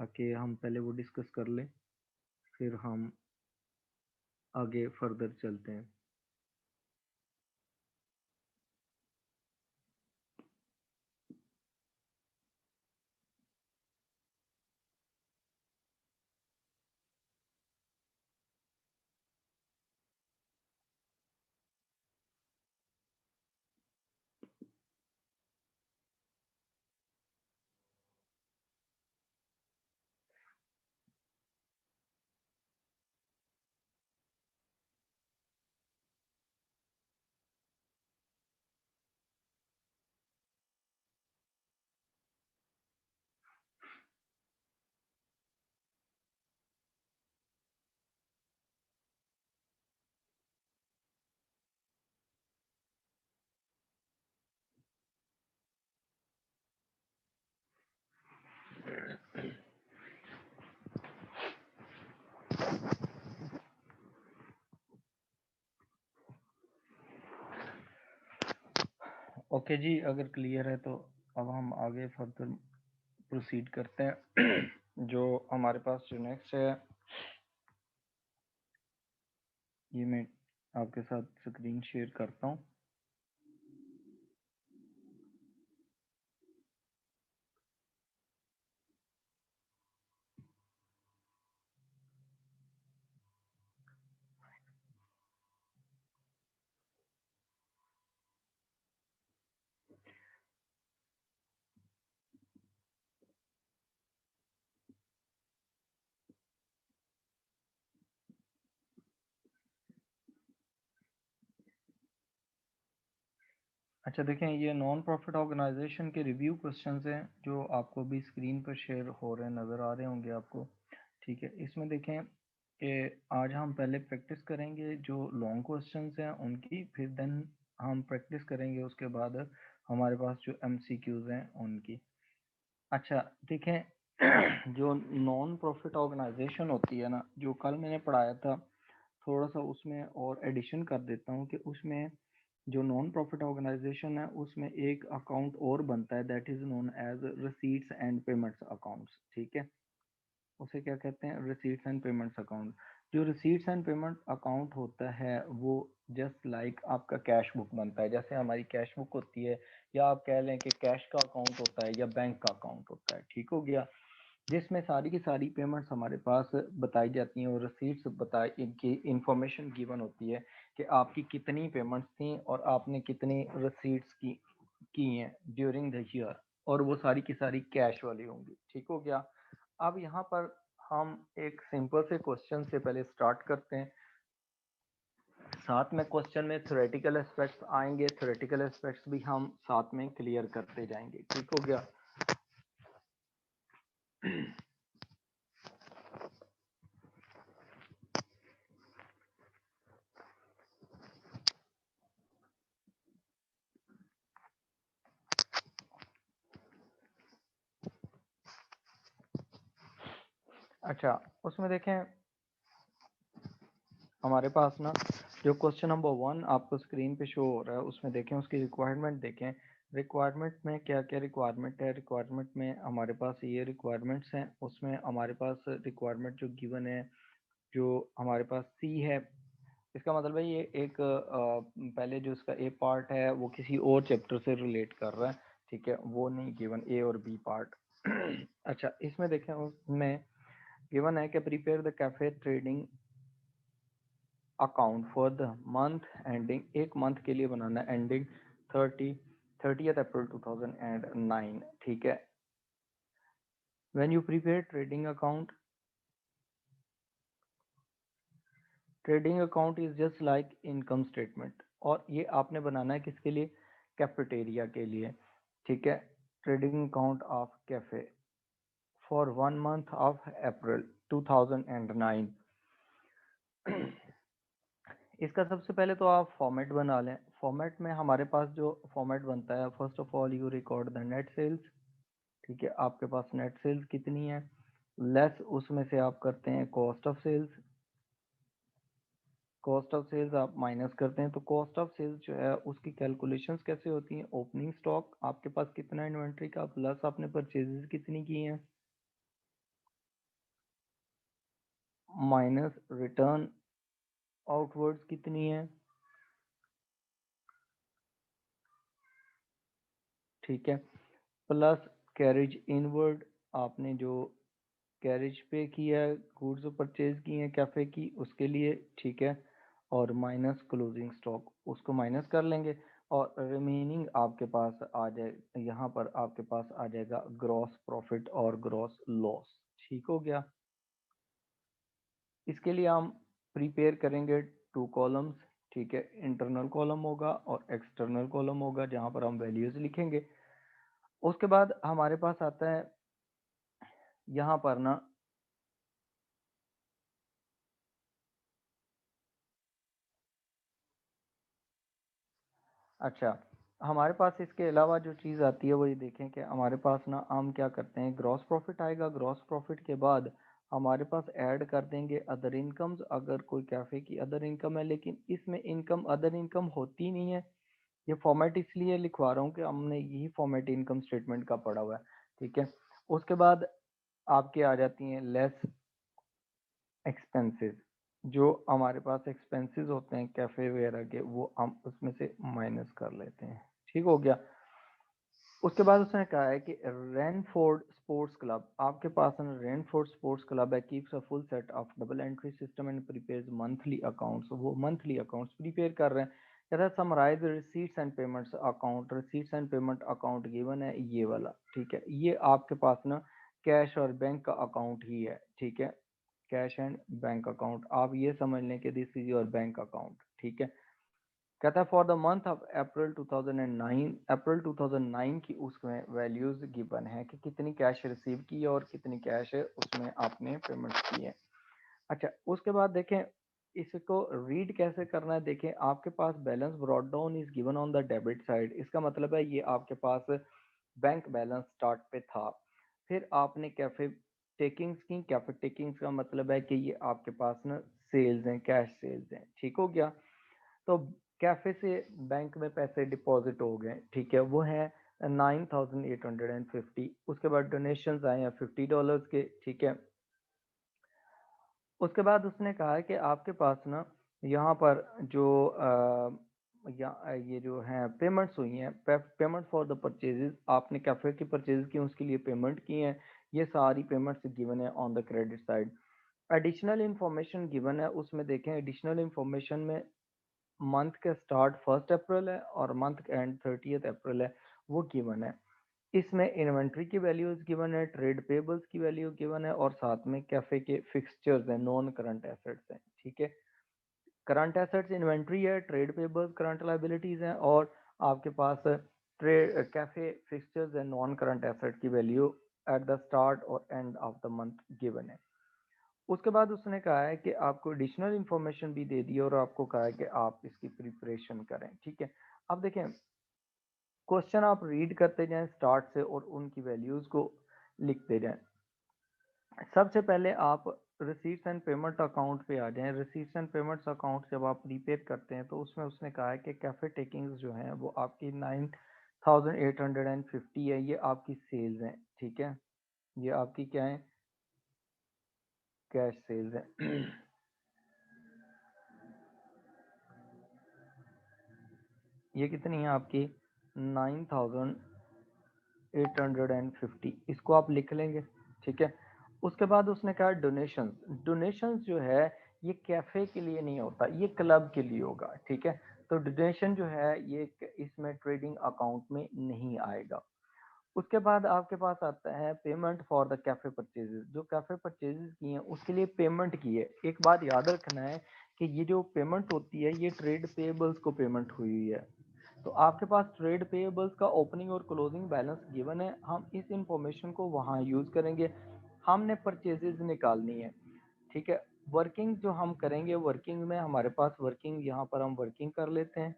ताकि हम पहले वो डिस्कस कर लें, फिर हम आगे फर्दर चलते हैं। ओके जी, अगर क्लियर है तो अब हम आगे फर्दर प्रोसीड करते हैं। जो हमारे पास जो नेक्स्ट है, ये मैं आपके साथ स्क्रीन शेयर करता हूँ। अच्छा देखें, ये नॉन प्रॉफिट ऑर्गेनाइजेशन के रिव्यू क्वेश्चंस हैं जो आपको भी स्क्रीन पर शेयर हो रहे नज़र आ रहे होंगे आपको। ठीक है, इसमें देखें कि आज हम पहले प्रैक्टिस करेंगे जो लॉन्ग क्वेश्चंस हैं उनकी, फिर देन हम प्रैक्टिस करेंगे उसके बाद हमारे पास जो एमसीक्यूज हैं उनकी। अच्छा देखें, जो नॉन प्रॉफिट ऑर्गेनाइजेशन होती है ना, जो कल मैंने पढ़ाया था, थोड़ा सा उसमें और एडिशन कर देता हूँ कि उसमें जो नॉन प्रॉफिट ऑर्गेनाइजेशन है उसमें एक अकाउंट और बनता है, that is known as receipts and payments accounts. ठीक है, उसे क्या कहते हैं? Receipts and payments account. जो रिसीट्स एंड पेमेंट अकाउंट होता है वो जस्ट लाइक आपका कैश बुक बनता है, जैसे हमारी कैश बुक होती है, या आप कह लें कि कैश का अकाउंट होता है या बैंक का अकाउंट होता है। ठीक हो गया, जिसमें सारी की सारी पेमेंट्स हमारे पास बताई जाती हैं और रिसीट्स बताई, इनकी इंफॉर्मेशन गिवन होती है कि आपकी कितनी पेमेंट्स थी और आपने कितनी रिसीट्स की हैं ड्यूरिंग द ईयर, और वो सारी की सारी कैश वाली होंगी। ठीक हो गया। अब यहाँ पर हम एक सिंपल से क्वेश्चन से पहले स्टार्ट करते हैं, साथ में क्वेश्चन में थ्योरेटिकल एस्पेक्ट्स आएंगे, थ्योरेटिकल एस्पेक्ट्स भी हम साथ में क्लियर करते जाएंगे। ठीक हो गया। अच्छा, उसमें देखें हमारे पास ना जो क्वेश्चन नंबर 1 आपको स्क्रीन पे शो हो रहा है, उसमें देखें उसकी रिक्वायरमेंट देखें। रिक्वायरमेंट में क्या क्या रिक्वायरमेंट है? रिक्वायरमेंट में हमारे पास ये रिक्वायरमेंट्स हैं, उसमें हमारे पास रिक्वायरमेंट जो गिवन है, जो हमारे पास सी है, इसका मतलब है ये एक पहले जो इसका ए पार्ट है वो किसी और चैप्टर से रिलेट कर रहा है। ठीक है, वो नहीं गिवन ए और बी पार्ट। अच्छा, इसमें देखें उसमें गिवन है कि prepare the cafe trading account for the month ending, एक मंथ के लिए बनाना है एंडिंग 30th अप्रैल 2009। ठीक है, when you prepare trading account is just like income statement, और ये आपने बनाना है किसके लिए? कैफेटेरिया के लिए। ठीक है, trading account of cafe for 1 month of April 2009। इसका सबसे पहले तो आप फॉर्मेट बना लें। फॉर्मेट में हमारे पास जो फॉर्मेट बनता है, first of all you record the net sales. ठीक है, आपके पास नेट सेल्स कितनी है, लेस उसमें से आप करते हैं cost of sales. Cost of sales आप माइनस करते हैं, तो कॉस्ट ऑफ सेल्स जो है उसकी कैलकुलेशंस कैसे होती हैं? ओपनिंग स्टॉक आपके पास कितना इन्वेंट्री का, प्लस आपने परचेजेस कितनी की हैं, माइनस रिटर्न आउटवर्ड्स कितनी है, ठीक है, प्लस कैरेज इनवर्ड, आपने जो कैरेज पे किया है, गुड्स परचेज की है कैफे की उसके लिए, ठीक है, और माइनस क्लोजिंग स्टॉक, उसको माइनस कर लेंगे और रिमेनिंग आपके पास आ जाए, यहाँ पर आपके पास आ जाएगा ग्रॉस प्रॉफिट और ग्रॉस लॉस। ठीक हो गया। इसके लिए हम प्रिपेयर करेंगे टू कॉलम्स, ठीक है, इंटरनल कॉलम होगा और एक्सटर्नल कॉलम होगा जहां पर हम वैल्यूज लिखेंगे। उसके बाद हमारे पास आता है यहाँ पर ना, अच्छा, हमारे पास इसके अलावा जो चीज़ आती है वो ये देखें कि हमारे पास ना हम क्या करते हैं, ग्रॉस प्रॉफिट आएगा, ग्रॉस प्रॉफिट के बाद हमारे पास ऐड कर देंगे अदर इनकम्स, अगर कोई कैफे की अदर इनकम है, लेकिन इसमें इनकम अदर इनकम होती नहीं है। ये फॉर्मेट इसलिए लिखवा रहा हूँ कि हमने यही फॉर्मेट इनकम स्टेटमेंट का पढ़ा हुआ है, ठीक है। उसके बाद आपके आ जाती हैं लेस एक्सपेंसेस, जो हमारे पास एक्सपेंसेस होते हैं कैफे वगैरह के वो हम उसमें से माइनस कर लेते हैं। ठीक हो गया। उसके बाद उसने कहा है कि रेनफोर्ड स्पोर्ट्स क्लब, आपके पास रेनफोर्ड स्पोर्ट्स क्लब है, keeps a full set of double entry system and prepares monthly accounts, वो मंथली अकाउंट्स प्रिपेयर कर रहे हैं। कहता है summarise receipts and payments account, receipts and payment account given है ये वाला, ठीक है, ये आपके पास ना कैश और बैंक का अकाउंट ही है, ठीक है, कैश एंड बैंक अकाउंट, आप ये समझ लें कि this is your bank account, ठीक है। कहता है फॉर द मंथ ऑफ अप्रैल 2009, अप्रैल 2009 की उसमें वैल्यूज गिवन है कि कितनी कैश रिसीव की है और कितनी कैश है उसमें आपने पेमेंट की है। अच्छा, उसके बाद देखें इसको रीड कैसे करना है, देखें आपके पास balance brought down is given on the debit side, इसका मतलब है ये आपके पास बैंक बैलेंस स्टार्ट पे था, फिर आपने कैफे टेकिंग्स की, कैफे टेकिंग्स का मतलब है कि ये आपके पास ना सेल्स हैं, कैश सेल्स हैं, ठीक हो गया। तो कैफे से बैंक में पैसे डिपॉजिट हो गए, ठीक है, वो है 9850। उसके बाद डोनेशंस आए हैं $50 के, ठीक है। उसके बाद उसने कहा है कि आपके पास ना यहाँ पर जो ये जो है पेमेंट्स हुई हैं, पेमेंट फॉर द परचेजेस, आपने कैफे की परचेज की उसके लिए पेमेंट की है, ये सारी पेमेंट्स गिवन है on the credit side. Additional information given है, उसमें देखें एडिशनल इंफॉर्मेशन में मंथ का स्टार्ट 1 अप्रैल है और मंथ का एंड 30 अप्रैल है, वो गिवन है। इसमें इन्वेंट्री की वैल्यूज गिवन है, ट्रेड पेबल्स की वैल्यू गिवन है और साथ में कैफे के फिक्सचर्स हैं, नॉन करंट एसेट्स हैं, ठीक है। करंट एसेट्स इन्वेंट्री है, ट्रेड पेबल्स करंट लाइबिलिटीज हैं और आपके पास ट्रेड कैफे फिक्सचर्स है, नॉन करंट एसेट की वैल्यू एट द स्टार्ट और and of the month given है। उसके बाद उसने कहा है कि आपको एडिशनल इंफॉर्मेशन भी दे दी और आपको कहा है कि आप इसकी प्रिपरेशन करें, ठीक है। अब देखें क्वेश्चन आप रीड करते जाएं स्टार्ट से और उनकी वैल्यूज को लिखते जाएं। सबसे पहले आप रिसीट्स एंड पेमेंट अकाउंट पे आ जाएं। रिसीट्स एंड पेमेंट्स अकाउंट जब आप प्रीपेड करते हैं तो उसमें उसने कहा है कि कैफे टेकिंग्स जो हैं वो आपकी 9850 है, ये आपकी सेल्स हैं, ठीक है, ये आपकी क्या है, कैश सेल्स है। ये कितनी है आपकी 9850, इसको आप लिख लेंगे, ठीक है। उसके बाद उसने कहा डोनेशंस, डोनेशंस जो है ये कैफे के लिए नहीं होता, ये क्लब के लिए होगा, ठीक है। तो डोनेशन जो है ये इसमें ट्रेडिंग अकाउंट में नहीं आएगा। उसके बाद आपके पास आता है payment for the cafe purchases, जो कैफे परचेजेस की हैं उसके लिए पेमेंट की है। एक बात याद रखना है कि ये जो पेमेंट होती है ये ट्रेड पेबल्स को पेमेंट हुई है। तो आपके पास ट्रेड पेएबल्स का ओपनिंग और क्लोजिंग बैलेंस गिवन है, हम इस इंफॉर्मेशन को वहां यूज करेंगे, हमने परचेजेस निकालनी है, ठीक है। वर्किंग जो हम करेंगे, वर्किंग में हमारे पास वर्किंग, यहाँ पर हम वर्किंग कर लेते हैं,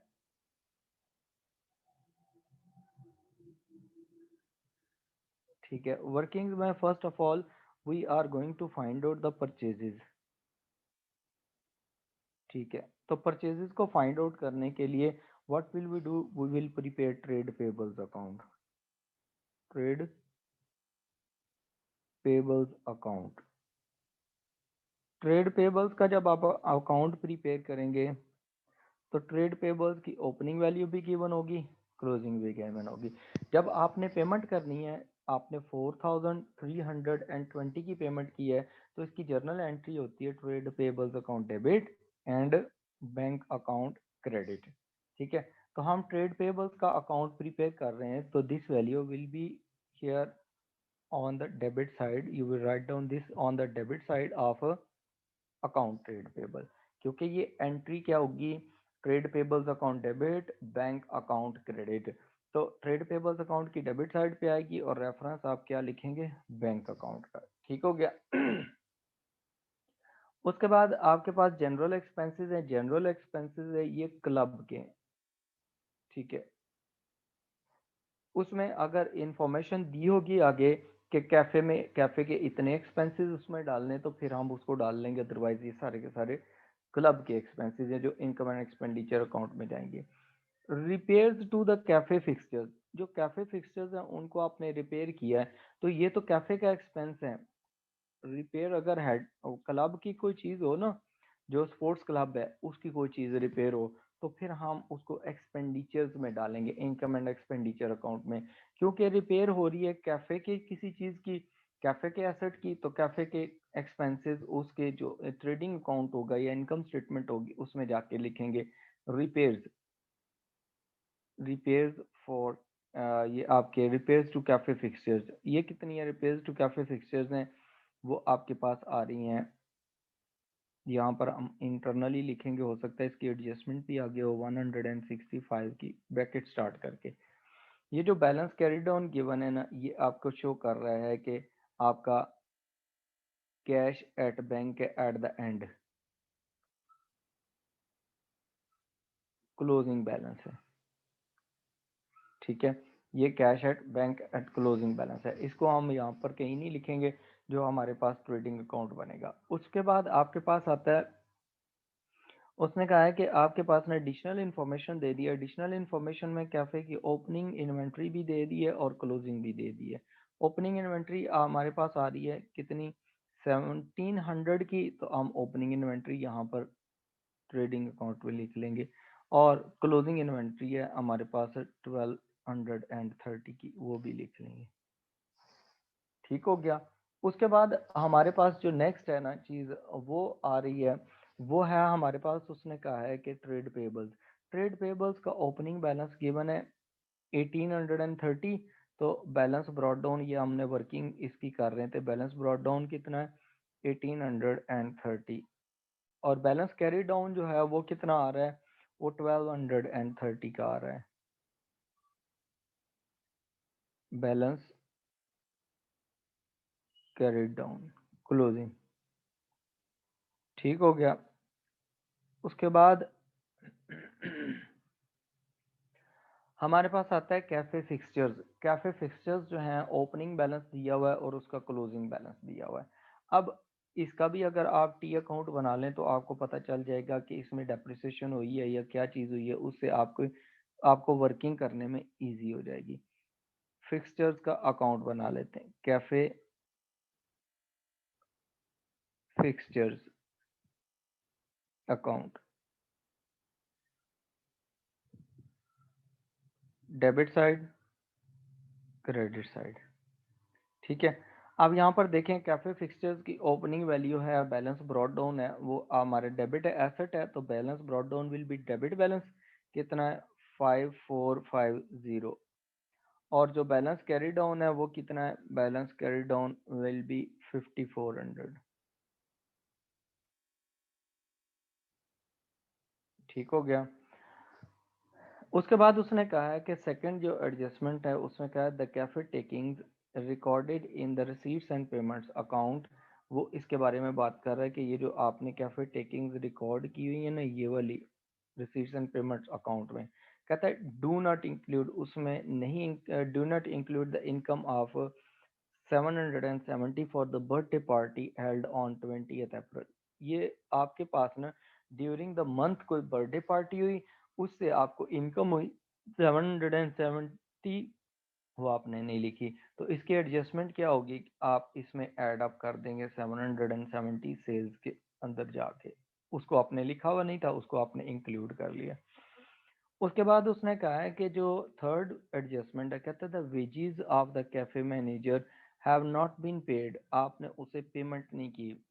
ठीक है। वर्किंग में first of all we are going to find out the purchases, ठीक है। तो परचेजेस को फाइंड आउट करने के लिए what will we do, we will prepare trade payables account, trade payables account, trade payables का जब आप अकाउंट प्रिपेयर करेंगे तो ट्रेड पेबल्स की ओपनिंग वैल्यू भी गिवन होगी, क्लोजिंग भी गिवन होगी। जब आपने पेमेंट करनी है, आपने 4320 की पेमेंट की है, तो इसकी जर्नल एंट्री होती है trade payables account debit and bank account credit. ठीक है, तो हम ट्रेड पेबल्स का अकाउंट प्रिपेयर कर रहे हैं, तो this value will be here on the debit side. You will write down this on the debit side of account trade payable, क्योंकि ये एंट्री क्या होगी, trade payables account debit, bank account credit. तो trade payables account की debit side पे आएगी और reference आप क्या लिखेंगे, बैंक अकाउंट का। ठीक हो गया। उसके बाद आपके पास जनरल एक्सपेंसेस है, जनरल एक्सपेंसेस है ये क्लब के। ठीक है, उसमें अगर इंफॉर्मेशन दी होगी आगे कि कैफे के इतने एक्सपेंसेस उसमें डालने, तो फिर हम उसको डाल लेंगे, अदरवाइज ये सारे के सारे क्लब के एक्सपेंसेस हैं जो इनकम एंड एक्सपेंडिचर अकाउंट में जाएंगे। Repairs to the cafe fixtures, जो कैफे फिक्सचर्स हैं उनको आपने रिपेयर किया है, तो ये तो कैफे का एक्सपेंस है। रिपेयर अगर हेड क्लब की कोई चीज हो ना, जो स्पोर्ट्स क्लब है उसकी कोई चीज रिपेयर हो, तो फिर हम उसको एक्सपेंडिचर्स में डालेंगे, इनकम एंड एक्सपेंडिचर अकाउंट में। क्योंकि रिपेयर हो रही है कैफे के किसी चीज की, कैफे के एसेट की, तो कैफे के एक्सपेंसेस उसके जो ट्रेडिंग अकाउंट होगा या इनकम स्टेटमेंट होगी उसमें जाके लिखेंगे रिपेयर्स। रिपेयर्स फॉर ये आपके रिपेयर्स टू कैफे फिक्सचर्स, ये कितनी है रिपेयर्स टू कैफे फिक्सचर्स हैं, वो आपके पास आ रही हैं। यहाँ पर हम इंटरनली लिखेंगे, हो सकता है इसकी एडजस्टमेंट भी आगे हो, 165 की ब्रैकेट स्टार्ट करके। ये जो बैलेंस कैरी डाउन गिवन है ना, ये आपको शो कर रहा है कि आपका cash at bank at the and closing balance है। ठीक है, ये cash at bank at closing balance है, इसको हम यहाँ पर कहीं नहीं लिखेंगे, जो हमारे पास ट्रेडिंग अकाउंट बनेगा। उसके बाद आपके पास आता है, उसने कहा है कि आपके पास ने एडिशनल इन्फॉर्मेशन दे दी है। एडिशनल इन्फॉर्मेशन में कैफे की ओपनिंग इन्वेंट्री भी दे दी है और क्लोजिंग भी दे दी है। ओपनिंग इन्वेंट्री हमारे पास आ रही है कितनी, 1700 की, तो हम ओपनिंग इन्वेंट्री यहाँ पर ट्रेडिंग अकाउंट में लिख लेंगे, और क्लोजिंग इन्वेंट्री है हमारे पास 1230 की, वो भी लिख लेंगे। ठीक हो गया। उसके बाद हमारे पास जो नेक्स्ट है ना चीज वो आ रही है, वो है हमारे पास, उसने कहा है कि ट्रेड पेबल्स। ट्रेड पेबल्स का ओपनिंग बैलेंस गिवन है 1830, तो बैलेंस ब्रॉड डाउन, ये हमने वर्किंग इसकी कर रहे थे, बैलेंस ब्रॉड डाउन कितना है 1830, और बैलेंस कैरी डाउन जो है वो कितना आ रहा है, वो 1230 का आ रहा है बैलेंस कैरी डाउन क्लोजिंग। ठीक हो गया। उसके बाद हमारे पास आता है कैफे फिक्सचर्स। कैफे फिक्सचर्स जो हैं ओपनिंग बैलेंस दिया हुआ है और उसका क्लोजिंग बैलेंस दिया हुआ है। अब इसका भी अगर आप टी अकाउंट बना लें तो आपको पता चल जाएगा कि इसमें डेप्रिसिएशन हुई है या क्या चीज़ हुई है, उससे आपको आपको वर्किंग करने में इजी हो जाएगी। फिक्सचर्स का अकाउंट बना लेते हैं, cafe fixtures account, debit side, credit side. ठीक है, अब यहाँ पर देखें कैफे फिक्सचर्स की ओपनिंग वैल्यू है, बैलेंस ब्रॉड डाउन है, वो हमारे डेबिट एसेट है, तो balance brought down will be debit balance कितना है 5450, और जो बैलेंस कैरी डाउन है वो कितना है, balance carry down will be 5400। ठीक हो गया। उसके बाद उसने कहा है कि सेकंड जो एडजस्टमेंट है उसमें कहा है the cafe takings recorded in the receipts and payments account, वो इसके बारे में बात कर रहा है कि ये जो आपने कैफे टेकिंग्स रिकॉर्ड की हुई है ना, ये वाली रिसीट्स एंड पेमेंट्स अकाउंट में, कहता है डू नॉट इंक्लूड, उसमें नहीं, do not include the income of 770 for the birthday party held on 20th अप्रैल। ये आपके पास ना ड्यूरिंग द मंथ कोई बर्थडे पार्टी हुई, उससे आपको इनकम हुई 770 वो आपने नहीं लिखी, तो इसकी एडजस्टमेंट क्या होगी, आप इसमें ऐड अप कर देंगे 770 सेल्स के अंदर जाके, उसको आपने लिखा हुआ नहीं था, उसको आपने इंक्लूड कर लिया। उसके बाद उसने कहा है कि जो थर्ड एडजस्टमेंट है, कहता है the wages of the cafe manager have not been paid, आपने उसे पेमेंट नहीं की,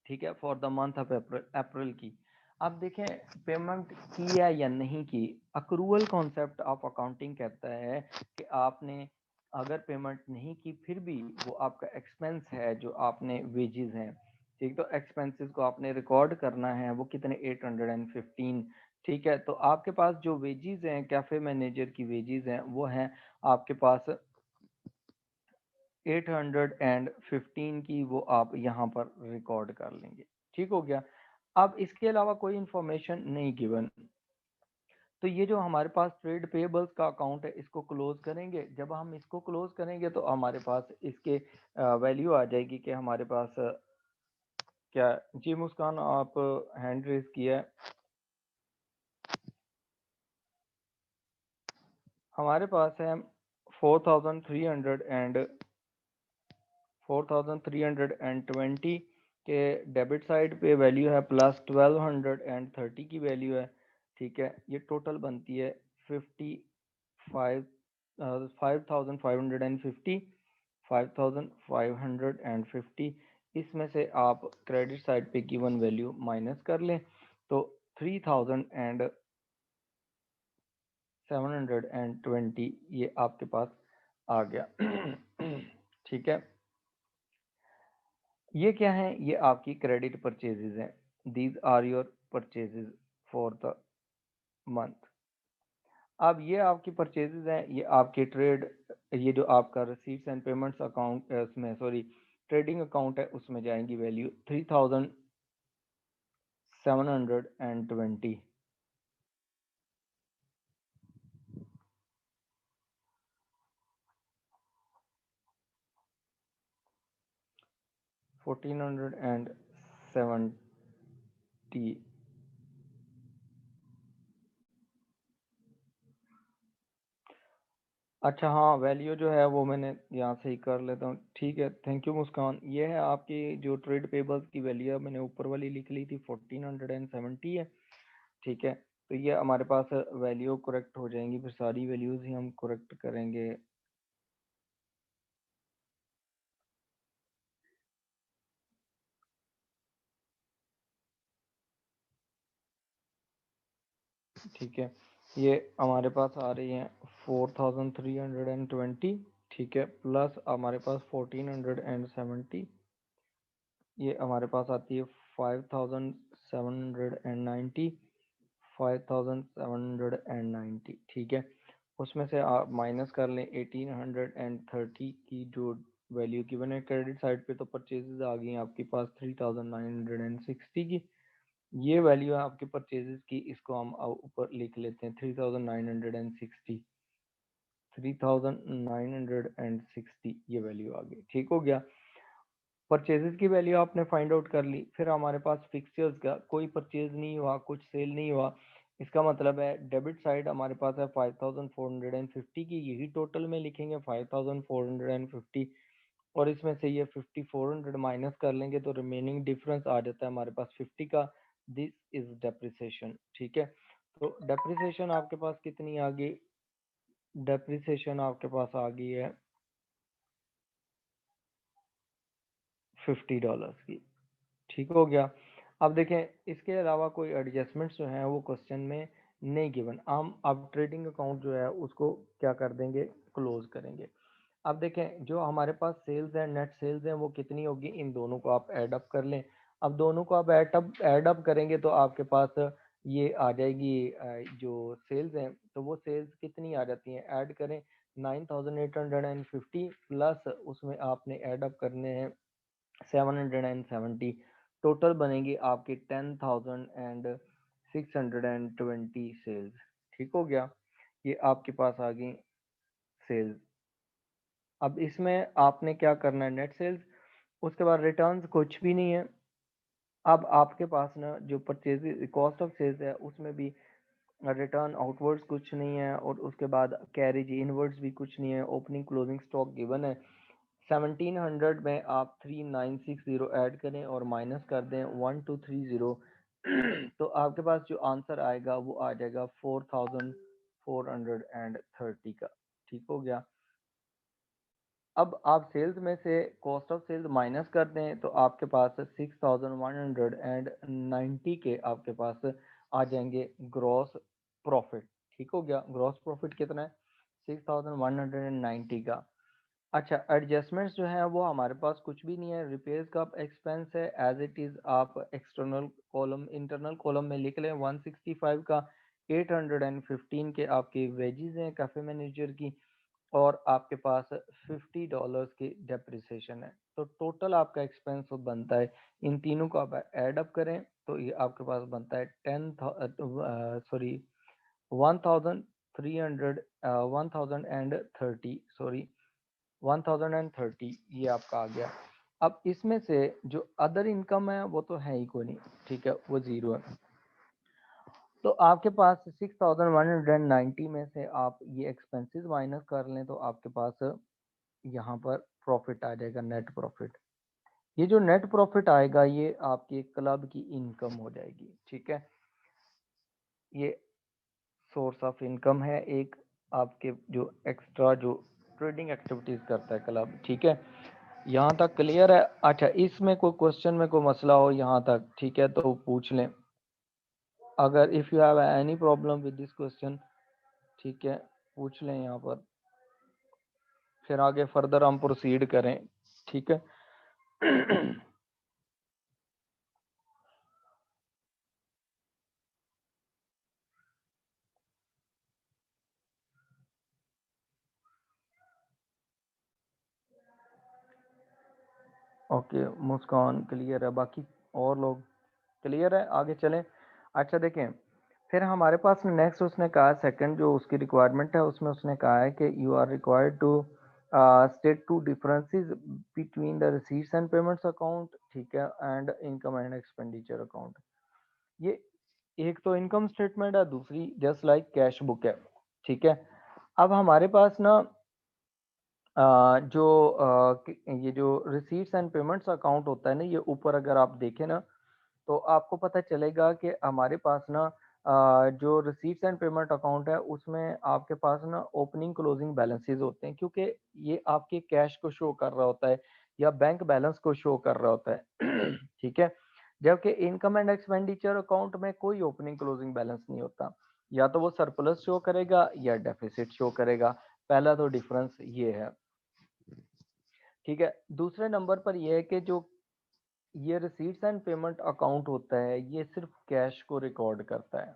ठीक है, for the month of April, अप्रैल की। अब देखें पेमेंट की है या नहीं की, अक्रूवल कॉन्सेप्ट ऑफ अकाउंटिंग कहता है कि आपने अगर पेमेंट नहीं की फिर भी वो आपका एक्सपेंस है जो आपने वेजेस हैं, ठीक, तो एक्सपेंसेस को आपने रिकॉर्ड करना है, वो कितने 815, ठीक है, तो आपके पास जो वेजेस हैं कैफे मैनेजर की वेजेस हैं वो हैं आपके पास 815 की, वो आप यहाँ पर रिकॉर्ड कर लेंगे, ठीक हो गया। अब इसके अलावा कोई इंफॉर्मेशन नहीं गिवन, तो ये जो हमारे पास ट्रेड पेबल्स का अकाउंट है इसको क्लोज करेंगे। जब हम इसको क्लोज करेंगे तो हमारे पास इसके वैल्यू आ जाएगी कि हमारे पास क्या, जी मुस्कान आप हैंड रेज किया है, हमारे पास है 4320 के डेबिट साइड पे वैल्यू है, प्लस 1230 की वैल्यू है, ठीक है, ये टोटल बनती है 55 5550, 5550। इसमें से आप क्रेडिट साइड पे गिवन वैल्यू माइनस कर लें तो 3720 ये आपके पास आ गया। ठीक है, ये क्या है, ये आपकी क्रेडिट परचेजेज हैं, these are your purchases for the month. अब ये आपकी परचेजेज हैं, ये आपके ट्रेड, ये जो आपका रिसीट्स एंड पेमेंट्स अकाउंट उसमें सॉरी ट्रेडिंग अकाउंट है उसमें जाएंगी वैल्यू 3720, 1470। अच्छा हाँ, वैल्यू जो है वो मैंने यहाँ से ही कर लेता हूँ, ठीक है, थैंक यू मुस्कान। ये है आपकी जो ट्रेड पेबल्स की वैल्यू है, मैंने ऊपर वाली लिख ली थी 1470 है, ठीक है, तो ये हमारे पास वैल्यू करेक्ट हो जाएंगी, फिर सारी वैल्यूज ही हम करेक्ट करेंगे। ठीक है, ये हमारे पास आ रही है 4320, ठीक है, प्लस हमारे पास 1470, ये हमारे पास आती है 5790, 5790, ठीक है, उसमें से आप माइनस कर लें 1830 की जो वैल्यू की बने क्रेडिट साइड पे, तो परचेजेस आ गई आपके पास 3960 की, ये वैल्यू है आपके परचेजेस की, इसको हम ऊपर लिख लेते हैं 3960, 3960 ये वैल्यू आ गई, ठीक हो गया। परचेजेस की वैल्यू आपने फाइंड आउट कर ली, फिर हमारे पास फिक्सचर्स का कोई परचेज नहीं हुआ, कुछ सेल नहीं हुआ, इसका मतलब है डेबिट साइड हमारे पास है 5450 की, यही टोटल में लिखेंगे 5450, और इसमें से ये 5400 माइनस कर लेंगे तो रिमेनिंग डिफरेंस आ जाता है हमारे पास 50 का, दिस इज डेप्रिसिएशन, ठीक है, तो डेप्रिसिएशन आपके पास कितनी आ गई, डेप्रिसिएशन आपके पास आ गई है $50 की, ठीक हो गया। अब देखें इसके अलावा कोई एडजस्टमेंट्स जो हैं वो क्वेश्चन में नहीं गिवन, हम अब ट्रेडिंग अकाउंट जो है उसको क्या कर देंगे, क्लोज करेंगे। अब देखें जो हमारे पास सेल्स है, नेट सेल्स है, वो कितनी होगी, इन दोनों को आप ऐड अप कर लें। अब दोनों को आप ऐड अप करेंगे तो आपके पास ये आ जाएगी जो सेल्स हैं, तो वो सेल्स कितनी आ जाती हैं, ऐड करें 9850 प्लस उसमें आपने ऐड अप करने हैं 770, टोटल बनेगी आपकी 10,620 सेल्स, ठीक हो गया, ये आपके पास आ गई सेल्स। अब इसमें आपने क्या करना है, नेट सेल्स, उसके बाद रिटर्न्स कुछ भी नहीं है। अब आपके पास ना जो परचेज कॉस्ट ऑफ सेल्स है उसमें भी रिटर्न आउटवर्ड्स कुछ नहीं है, और उसके बाद कैरेज इनवर्ड्स भी कुछ नहीं है। ओपनिंग क्लोजिंग स्टॉक गिवन है। 1700 में आप 3960 ऐड करें और माइनस कर दें 1230 तो आपके पास जो आंसर आएगा वो आ जाएगा 4430 का। ठीक हो गया। अब आप सेल्स में से कॉस्ट ऑफ सेल्स माइनस कर दें तो आपके पास 6190 के आपके पास आ जाएंगे ग्रॉस प्रॉफिट। ठीक हो गया। ग्रॉस प्रॉफिट कितना है? 6190 का। अच्छा, एडजस्टमेंट्स जो है वो हमारे पास कुछ भी नहीं है। रिपेयर्स का एक्सपेंस है एज इट इज, आप एक्सटर्नल कॉलम इंटरनल कॉलम में लिख लें 165 का। 815 के आपके वेजेस हैं कैफे मैनेजर की, और आपके पास $50 की डेप्रिसिएशन है। तो टोटल आपका एक्सपेंस बनता है, इन तीनों को आप ऐड अप करें तो ये आपके पास बनता है 1030 ये आपका आ गया। अब इसमें से जो अदर इनकम है वो तो है ही कोई नहीं, ठीक है, वो जीरो है। तो आपके पास 6190 में से आप ये एक्सपेंसेस माइनस कर लें तो आपके पास यहाँ पर प्रॉफिट आ जाएगा, नेट प्रॉफिट। ये जो नेट प्रॉफिट आएगा ये आपके क्लब की इनकम हो जाएगी। ठीक है, ये सोर्स ऑफ इनकम है एक, आपके जो एक्स्ट्रा जो ट्रेडिंग एक्टिविटीज करता है क्लब। ठीक है, यहाँ तक क्लियर है? अच्छा, इसमें कोई क्वेश्चन में कोई मसला हो यहाँ तक, ठीक है, तो पूछ लें। अगर if you have any problem with this question, ठीक है, पूछ लें यहाँ पर, फिर आगे फर्दर हम प्रोसीड करें। ठीक है। ओके, मुस्कान क्लियर है, बाकी और लोग क्लियर है? आगे चलें। अच्छा देखें, फिर हमारे पास नेक्स्ट उसने कहा, सेकंड जो उसकी रिक्वायरमेंट है उसमें उसने कहा है कि you are required to state two differences between the receipts and payments account, ठीक है, and income and expenditure account. ये एक तो इनकम स्टेटमेंट है, दूसरी जस्ट लाइक कैश बुक है। ठीक है, अब हमारे पास ना जो ये जो रिसीट्स एंड पेमेंट्स अकाउंट होता है ना, ये ऊपर अगर आप देखें ना तो आपको पता चलेगा कि हमारे पास ना जो रिसीट्स एंड पेमेंट अकाउंट है उसमें आपके पास ना ओपनिंग क्लोजिंग बैलेंसेस होते हैं, क्योंकि ये आपके कैश को शो कर रहा होता है या बैंक बैलेंस को शो कर रहा होता है। ठीक है, जबकि इनकम एंड एक्सपेंडिचर अकाउंट में कोई ओपनिंग क्लोजिंग बैलेंस नहीं होता, या तो वो सरप्लस शो करेगा या डेफिसिट शो करेगा। पहला तो डिफरेंस ये है। ठीक है, दूसरे नंबर पर यह है कि जो ये रिसीट्स एंड पेमेंट अकाउंट होता है ये सिर्फ कैश को रिकॉर्ड करता है,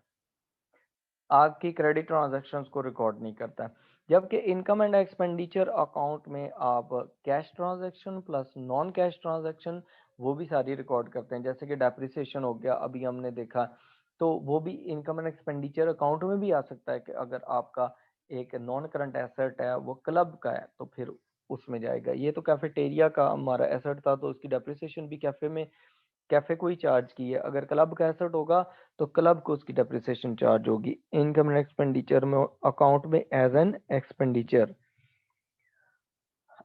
आपकी क्रेडिट ट्रांजैक्शंस को रिकॉर्ड नहीं करता है। जबकि इनकम एंड एक्सपेंडिचर अकाउंट में आप cash transaction plus non cash transaction वो भी सारी रिकॉर्ड करते हैं। जैसे कि डेप्रिसिएशन हो गया, अभी हमने देखा, तो वो भी इनकम एंड एक्सपेंडिचर अकाउंट में भी आ सकता है कि अगर आपका एक नॉन करंट एसेट है वो क्लब का है तो फिर उसमें जाएगा। ये तो कैफेटेरिया का हमारा एसेट था तो उसकी डेप्रिसिएशन भी कैफे को ही चार्ज की है। अगर क्लब का एसेट होगा तो क्लब को उसकी डेप्रिसिएशन चार्ज होगी इनकम एंड एक्सपेंडिचर में अकाउंट में एज एन एक्सपेंडिचर।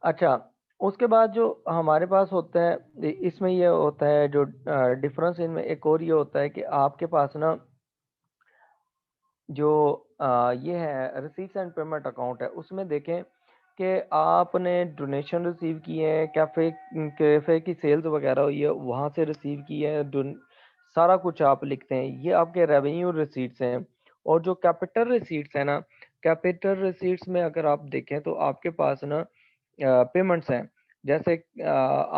अच्छा, उसके बाद जो हमारे पास होता है इसमें ये होता है जो डिफरेंस इनमें एक और ये होता है कि आपके पास ना जो ये है रिसीट्स एंड पेमेंट अकाउंट है उसमें देखें कि आपने डोनेशन रिसीव किए हैं, कैफे कैफे की सेल्स वगैरह हुई है वहां से रिसीव किए हैं, सारा कुछ आप लिखते हैं, ये आपके रेवेन्यू रिसीट्स हैं। और जो कैपिटल रिसीट्स है ना, कैपिटल रिसीट्स में अगर आप देखें तो आपके पास ना पेमेंट्स हैं। जैसे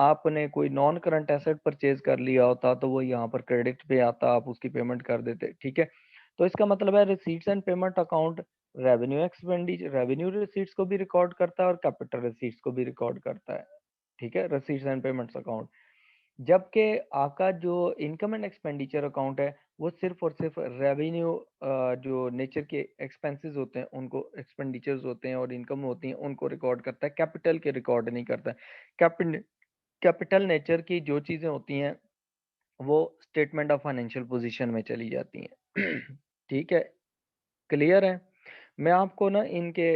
आपने कोई नॉन करंट एसेट परचेज कर लिया होता तो वो यहाँ पर क्रेडिट पे आता, आप उसकी पेमेंट कर देते। ठीक है, तो इसका मतलब है receipts and payment account revenue expenditure revenue receipts को भी रिकॉर्ड करता है और कैपिटल रिसीट्स को भी रिकॉर्ड करता है। ठीक है, रिसीट्स एंड पेमेंट्स अकाउंट। जबकि आपका जो इनकम एंड एक्सपेंडिचर अकाउंट है वो सिर्फ और सिर्फ रेवेन्यू जो नेचर के एक्सपेंसेस होते हैं उनको, एक्सपेंडिचर्स होते हैं और इनकम होती है उनको रिकॉर्ड करता है, कैपिटल के रिकॉर्ड नहीं करता है। कैपिटल कैपिटल नेचर की जो चीज़ें होती हैं वो स्टेटमेंट ऑफ फाइनेंशियल पोजीशन में चली जाती हैं। ठीक है, क्लियर है? मैं आपको ना इनके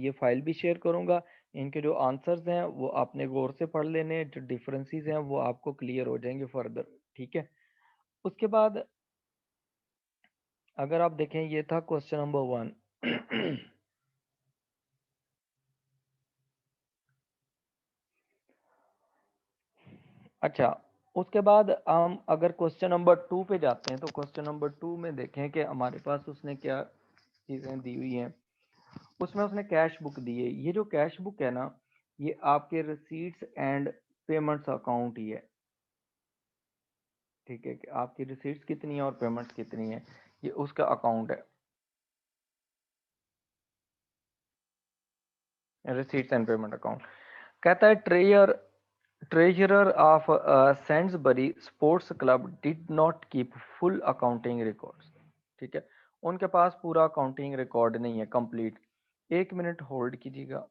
ये फाइल भी शेयर करूँगा। इनके जो आंसर्स हैं वो आपने गौर से पढ़ लेने हैं, जो डिफरेंसेस हैं वो आपको क्लियर हो जाएँगे फर्दर, ठीक है? उसके बाद अगर आप देखें, ये था क्वेश्चन नंबर 1। अच्छा, उसके बाद हम अगर क्वेश्चन नंबर 2 पे जाते हैं, तो क्वेश्चन नंबर 2 में देखें कि हमारे पास उसने क्या चीज़ें दी हुई हैं। उसमें उसने कैश बुक दी है। ये जो कैश बुक है ना, ये आपके रिसीट्स एंड पेमेंट्स अकाउंट ही है, ठीक है? कि आपकी रिसीट्स कितनी है और पेमेंट्स कितनी है, ये उसका अकाउंट है, रिसीट्स एंड पेमेंट अकाउंट। कहता है treasurer of Sandsbury sports club did not keep full accounting records, ठीक है? उनके पास पूरा अकाउंटिंग रिकॉर्ड नहीं है कंप्लीट। 1 मिनट होल्ड कीजिएगा।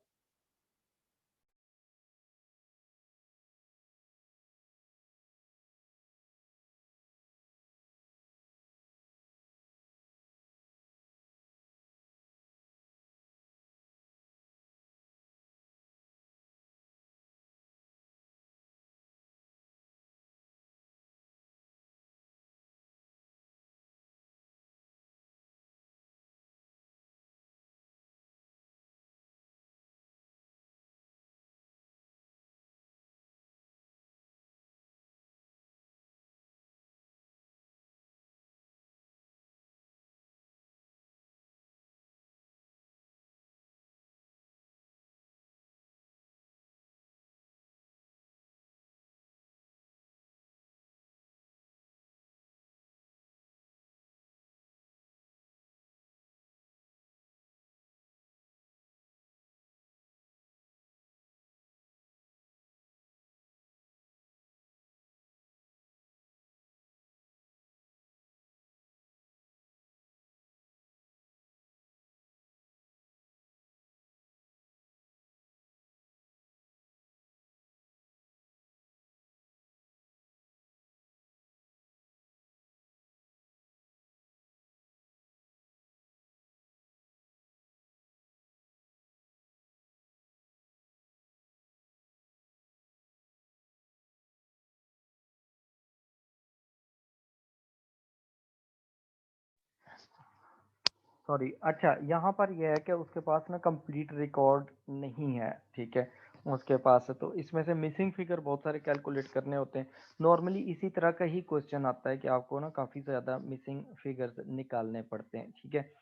सॉरी, अच्छा, यहाँ पर यह है कि उसके पास ना कंप्लीट रिकॉर्ड नहीं है, ठीक है? उसके पास है, तो इसमें से मिसिंग फिगर बहुत सारे कैलकुलेट करने होते हैं। नॉर्मली इसी तरह का ही क्वेश्चन आता है कि आपको ना काफ़ी ज़्यादा मिसिंग फिगर्स निकालने पड़ते हैं, ठीक है?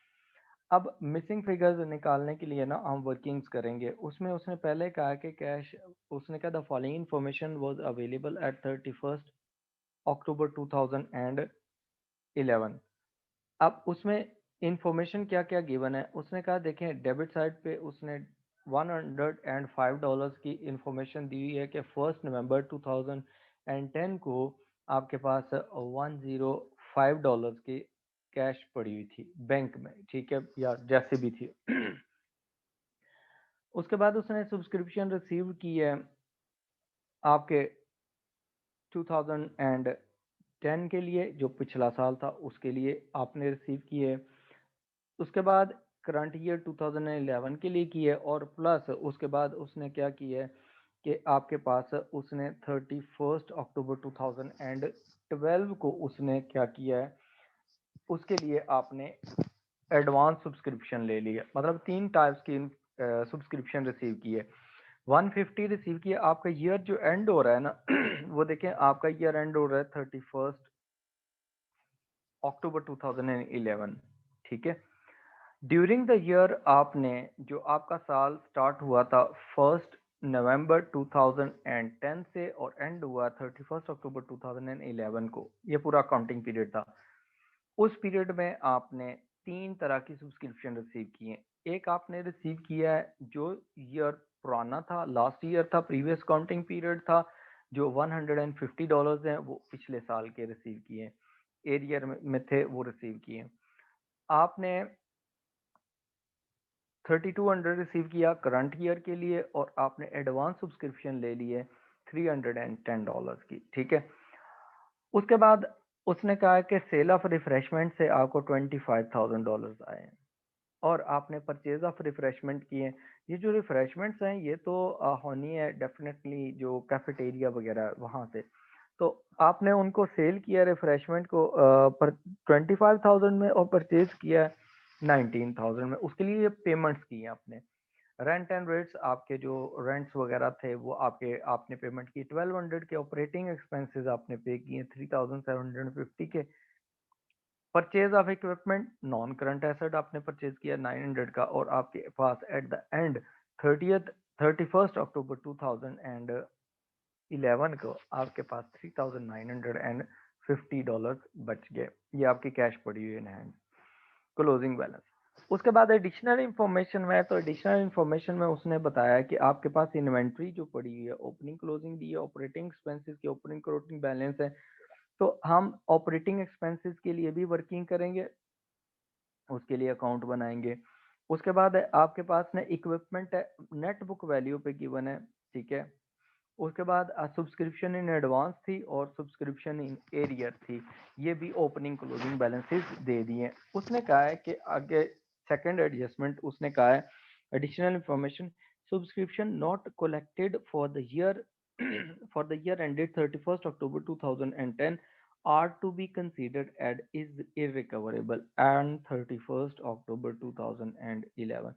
अब मिसिंग फिगर्स निकालने के लिए ना हम वर्किंग्स करेंगे। उसमें उसने पहले कहा कि कैश, उसने कहा the following information was available at 31 अक्टूबर 2011। अब उसमें इंफॉर्मेशन क्या क्या गिवन है, उसने कहा देखें, डेबिट साइड पे उसने $105 की इंफॉर्मेशन दी हुई है कि 1 नवंबर 2010 को आपके पास $105 की कैश पड़ी हुई थी बैंक में, ठीक है, या जैसे भी थी। उसके बाद उसने सब्सक्रिप्शन रिसीव की है आपके 2010 के लिए, जो पिछला साल था उसके लिए आपने रिसीव की है। उसके बाद करंट ईयर 2011 के लिए की है, और प्लस उसके बाद उसने क्या किया है कि आपके पास उसने 31 अक्टूबर 2012 को उसने क्या किया है, उसके लिए आपने एडवांस सब्सक्रिप्शन ले लिया, मतलब 3 टाइप्स की सब्सक्रिप्शन रिसीव की है। 150 रिसीव किया। आपका ईयर जो एंड हो रहा है ना वो देखें, आपका ईयर एंड हो रहा है 31 अक्टूबर 2011, ठीक है? ड्यूरिंग द ईयर आपने, जो आपका साल स्टार्ट हुआ था 1 नवंबर 2010 से और एंड हुआ 31 अक्टूबर 2011 को, ये पूरा अकाउंटिंग पीरियड था। उस पीरियड में आपने 3 तरह की सब्सक्रिप्शन रिसीव की है। एक आपने रिसीव किया है जो ईयर पुराना था, लास्ट ईयर था, प्रीवियस काउंटिंग पीरियड था, जो $150 हैं, वो पिछले साल के रिसीव किए, एरियर में थे वो रिसीव किए। आपने 3200 रिसीव किया करंट ईयर के लिए, और आपने एडवांस सब्सक्रिप्शन ले ली है $310 की, ठीक है? उसके बाद उसने कहा कि सेल ऑफ रिफ्रेशमेंट से आपको $25,000 आए हैं और आपने परचेज ऑफ रिफ्रेशमेंट किए। ये जो रिफ्रेशमेंट्स हैं ये तो होनी है डेफिनेटली जो कैफेटेरिया वगैरह वहाँ से, तो आपने उनको सेल किया रिफ्रेशमेंट को पर 25,000 में और परचेज किया 19,000 में, उसके लिए पेमेंट्स की हैं आपने। रेंट एंड रेट्स आपके जो रेंट्स वगैरह थे वो आपने पेमेंट की 1200 के, ऑपरेटिंग एक्सपेंसेस आपने पे किए 3750 के, purchase of equipment non current asset आपने परचेज किया 900 का, और आपके पास एट द एंड 31 अक्टूबर 2011 को आपके पास $3,950 बच गए। ये आपकी कैश पड़ी हुई इन हैंड, क्लोजिंग बैलेंस। उसके बाद एडिशनल इंफॉर्मेशन में, तो एडिशनल इंफॉर्मेशन में उसने बताया कि आपके पास इन्वेंट्री जो पड़ी हुई है, ओपनिंग क्लोजिंग दी है, ऑपरेटिंग एक्सपेंसेस की ओपनिंग क्लोजिंग बैलेंस है, तो हम ऑपरेटिंग एक्सपेंसेस के लिए भी वर्किंग करेंगे, उसके लिए अकाउंट बनाएंगे। उसके बाद है आपके पास ना इक्विपमेंट है, नेट बुक वैल्यू पे गिवन है, ठीक है। उसके बाद सब्सक्रिप्शन इन एडवांस थी और सब्सक्रिप्शन इन एरियर थी, ये भी ओपनिंग क्लोजिंग बैलेंसेस दे दिए। उसने कहा है कि आगे सेकंड एडजस्टमेंट उसने कहा है additional information, subscription not collected for the year for the year ended 31 October 2010 are to be considered as is irrecoverable and 31st October 2011।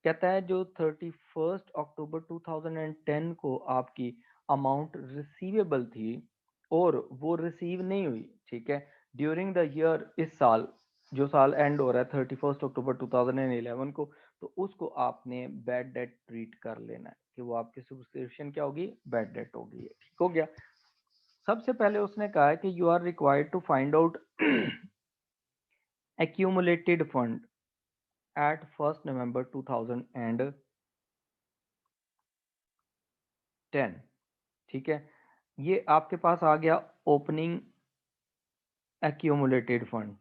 कहता है जो 31 अक्टूबर 2010 को आपकी अमाउंट रिसीवेबल थी और वो रिसीव नहीं हुई, ठीक है, ड्यूरिंग द ईयर, इस साल जो साल एंड हो रहा है 31 अक्टूबर 2011 को, तो उसको आपने बैड डेट ट्रीट कर लेना है कि वो आपकी सब्सक्रिप्शन क्या होगी, बैड डेट होगी। ठीक हो गया। सबसे पहले उसने कहा है कि you are required to find out accumulated fund at 1st November 2010, ठीक है। ये आपके पास आ गया ओपनिंग accumulated फंड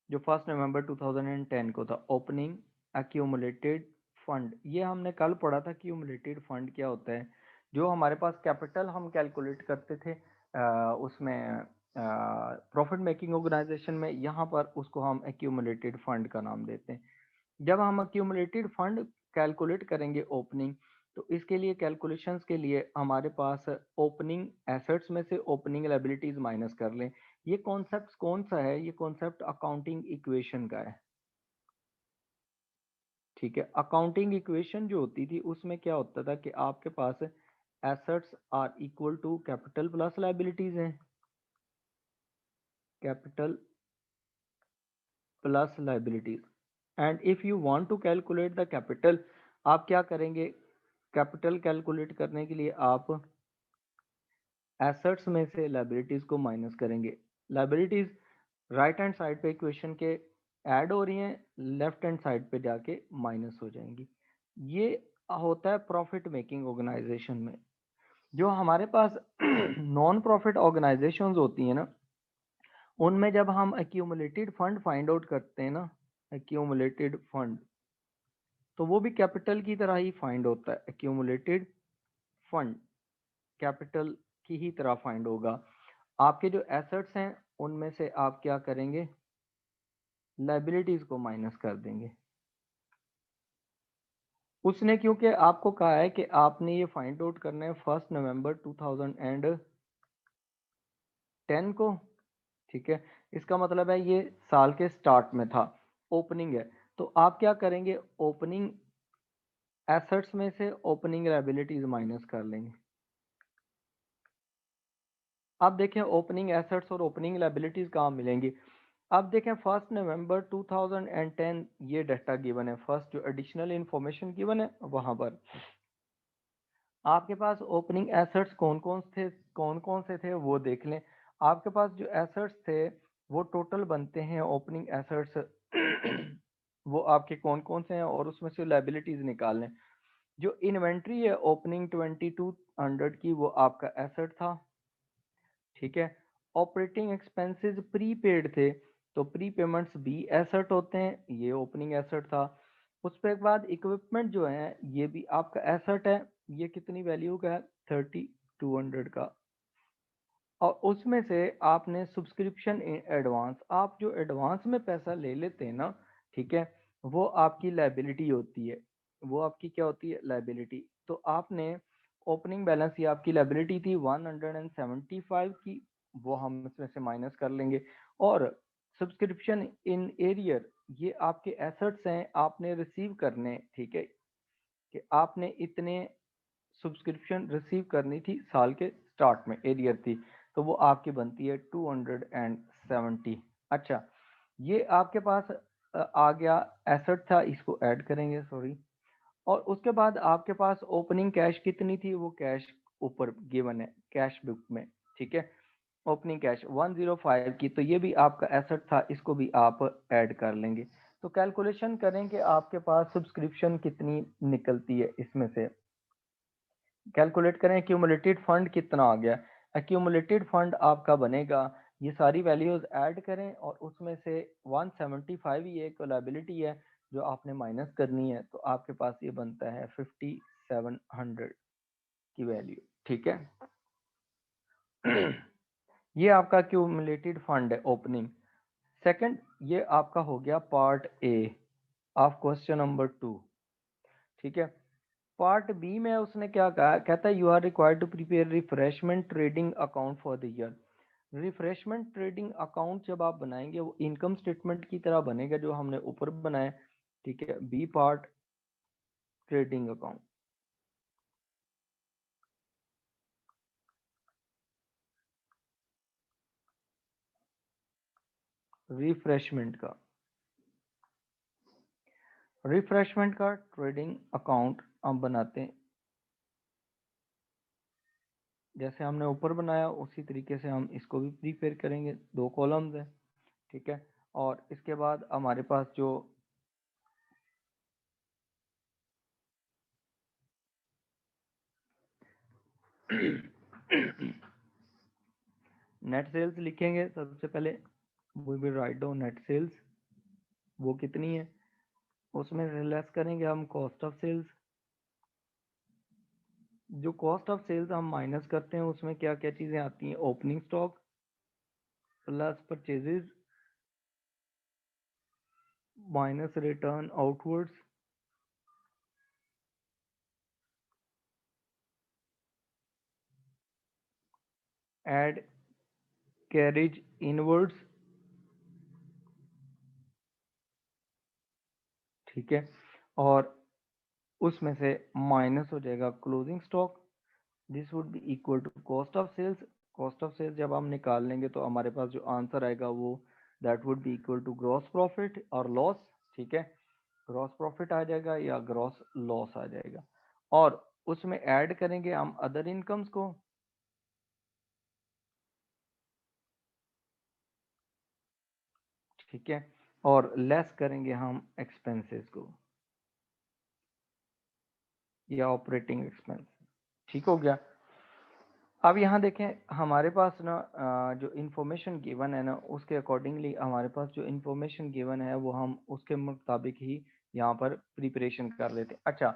जो 1 नवंबर 2010 को था, ओपनिंग accumulated फंड। ये हमने कल पढ़ा था accumulated फंड क्या होता है। जो हमारे पास कैपिटल हम कैलकुलेट करते थे उसमें प्रॉफिट मेकिंग ऑर्गेनाइजेशन में, यहाँ पर उसको हम accumulated फंड का नाम देते हैं। जब हम accumulated फंड कैलकुलेट करेंगे ओपनिंग, तो इसके लिए कैलकुलेशंस के लिए हमारे पास ओपनिंग एसेट्स में से ओपनिंग लायबिलिटीज माइनस कर लें। ये कॉन्सेप्ट कौन सा है, ये कॉन्सेप्ट अकाउंटिंग इक्वेशन का है, ठीक है। अकाउंटिंग इक्वेशन जो होती थी उसमें क्या होता था कि आपके पास assets are equal to capital plus liabilities है, capital plus liabilities, and if you want to calculate the capital, आप क्या करेंगे, कैपिटल कैलकुलेट करने के लिए आप एसेट्स में से लायबिलिटीज को माइनस करेंगे। लायबिलिटीज राइट हैंड साइड पे इक्वेशन के ऐड हो रही हैं, लेफ्ट हैंड साइड पे जाके माइनस हो जाएंगी। ये होता है प्रॉफिट मेकिंग ऑर्गेनाइजेशन में। जो हमारे पास नॉन प्रॉफिट ऑर्गेनाइजेशंस होती हैं ना, उनमें जब हम एक्यूमुलेटेड फंड फाइंड आउट करते हैं ना, एक्यूमुलेटेड फंड, तो वो भी कैपिटल की तरह ही फाइंड होता है। एक्यूमुलेटेड फंड कैपिटल की ही तरह फाइंड होगा। आपके जो एसेट्स हैं उनमें से आप क्या करेंगे, लायबिलिटीज को माइनस कर देंगे। उसने क्योंकि आपको कहा है कि आपने ये फाइंड आउट करना है 1 नवंबर 2010 को, ठीक है। इसका मतलब है ये साल के स्टार्ट में था, ओपनिंग है, तो आप क्या करेंगे, ओपनिंग एसेट्स में से ओपनिंग लायबिलिटीज माइनस कर लेंगे। अब देखें ओपनिंग एसेट्स और ओपनिंग लायबिलिटीज कहाँ मिलेंगी। अब देखें 1 नवंबर 2010 ये डाटा गिवन है, फर्स्ट जो एडिशनल इंफॉर्मेशन गिवन है वहां पर आपके पास ओपनिंग एसेट्स कौन कौन से थे वो देख लें। आपके पास जो एसेट्स थे वो टोटल बनते हैं ओपनिंग एसेट्स वो आपके कौन कौन से हैं और उसमें से लायबिलिटीज निकाल लें। जो इन्वेंट्री है ओपनिंग 2200 की वो आपका एसेट था, ठीक है। ऑपरेटिंग एक्सपेंसेस प्रीपेड थे, तो प्री पेमेंट्स भी एसेट होते हैं, ये ओपनिंग एसेट था। उस पर बाद इक्विपमेंट जो है ये भी आपका एसेट है, ये कितनी वैल्यू का है, 3200 का, और उसमें से आपने सब्सक्रिप्शन इन एडवांस, आप जो एडवांस में पैसा ले लेते हैं ना, ठीक है, वो आपकी लायबिलिटी होती है। वो आपकी क्या होती है? लायबिलिटी। तो आपने ओपनिंग बैलेंस, ये आपकी लायबिलिटी थी 175 की, वो हम इसमें से माइनस कर लेंगे। और सब्सक्रिप्शन इन एरियर, ये आपके एसेट्स हैं, आपने रिसीव करने, ठीक है, कि आपने इतने सब्सक्रिप्शन रिसीव करनी थी साल के स्टार्ट में, एरियर थी, तो वो आपकी बनती है 270। अच्छा, ये आपके पास आ गया, एसेट था, इसको ऐड करेंगे, सॉरी। और उसके बाद आपके पास ओपनिंग कैश कितनी थी? वो कैश ऊपर गिवन है कैश बुक में, ठीक है, ओपनिंग कैश 105 की, तो ये भी आपका एसेट था, इसको भी आप ऐड कर लेंगे। तो कैलकुलेशन करें कि आपके पास सब्सक्रिप्शन कितनी निकलती है, इसमें से कैलकुलेट करें एक्यूमुलेटेड फंड कितना आ गया। एक्यूमुलेटेड फंड आपका बनेगा, ये सारी वैल्यूज ऐड करें और उसमें से 175 ही एक लायबिलिटी है जो आपने माइनस करनी है, तो आपके पास ये बनता है 5700 की वैल्यू, ठीक है। ये आपका एक्यूमुलेटेड फंड है ओपनिंग। सेकंड, ये आपका हो गया part A of question number 2, ठीक है। पार्ट बी में उसने क्या कहा, कहता है you are required to prepare refreshment trading account for the year. Refreshment trading account जब आप बनाएंगे वो इनकम स्टेटमेंट की तरह बनेगा जो हमने ऊपर बनाया, ठीक है। B part, trading account, refreshment का, रिफ्रेशमेंट का ट्रेडिंग अकाउंट हम बनाते हैं, जैसे हमने ऊपर बनाया उसी तरीके से हम इसको भी प्रिपेयर करेंगे। दो कॉलम्स हैं, ठीक है। और इसके बाद हमारे पास जो नेट सेल्स लिखेंगे सबसे पहले, we will write down net sales, वो कितनी है, उसमें से लेस करेंगे हम कॉस्ट ऑफ सेल्स। जो कॉस्ट ऑफ सेल्स हम माइनस करते हैं उसमें क्या क्या चीजें आती हैं? Opening stock plus purchases minus return outwards, add carriage inwards, ठीक है। और उसमें से माइनस हो जाएगा closing stock, this would be equal to cost of sales. Cost of sales जब हम निकाल लेंगे तो हमारे पास जो आंसर आएगा वो that would be equal to gross profit और लॉस, ठीक है। ग्रॉस प्रॉफिट आ जाएगा या ग्रॉस लॉस आ जाएगा। और उसमें ऐड करेंगे हम अदर इनकम्स को, ठीक है। और लेस करेंगे हम एक्सपेंसेस को या ऑपरेटिंग एक्सपेंस, ठीक हो गया। अब यहाँ देखें हमारे पास ना जो इन्फॉर्मेशन गिवन है ना उसके अकॉर्डिंगली हमारे पास जो इन्फॉर्मेशन गिवन है वो हम उसके मुताबिक ही यहाँ पर प्रिपरेशन कर लेते हैं। अच्छा,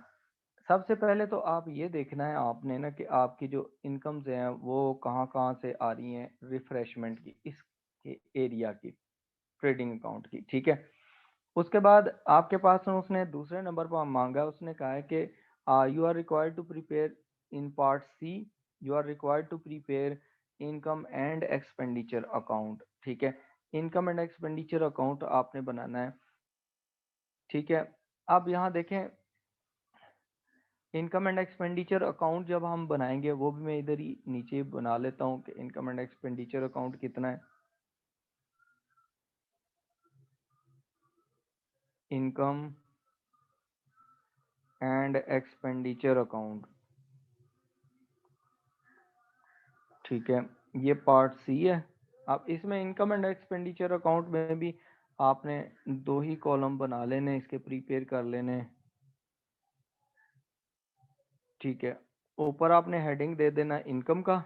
सबसे पहले तो आप ये देखना है आपने ना कि आपकी जो इनकम्स हैं वो कहाँ कहाँ से आ रही हैं, रिफ्रेशमेंट की, इस एरिया की, ट्रेडिंग अकाउंट की, ठीक है। उसके बाद आपके पास ना उसने दूसरे नंबर पर मांगा, उसने कहा है कि you are required to prepare in part C, you are required to prepare income and expenditure account, ठीक है। इनकम एंड एक्सपेंडिचर अकाउंट आपने बनाना है, ठीक है। अब यहाँ देखें इनकम एंड एक्सपेंडिचर अकाउंट जब हम बनाएंगे वो भी मैं इधर ही नीचे बना लेता हूँ कि इनकम एंड एक्सपेंडिचर अकाउंट कितना है। इनकम एंड एक्सपेंडिचर अकाउंट, ठीक है, ये पार्ट सी है। अब इसमें इनकम एंड एक्सपेंडिचर अकाउंट में भी आपने दो ही कॉलम बना लेने, इसके प्रिपेयर कर लेने, ठीक है। ऊपर आपने हेडिंग दे देना इनकम का,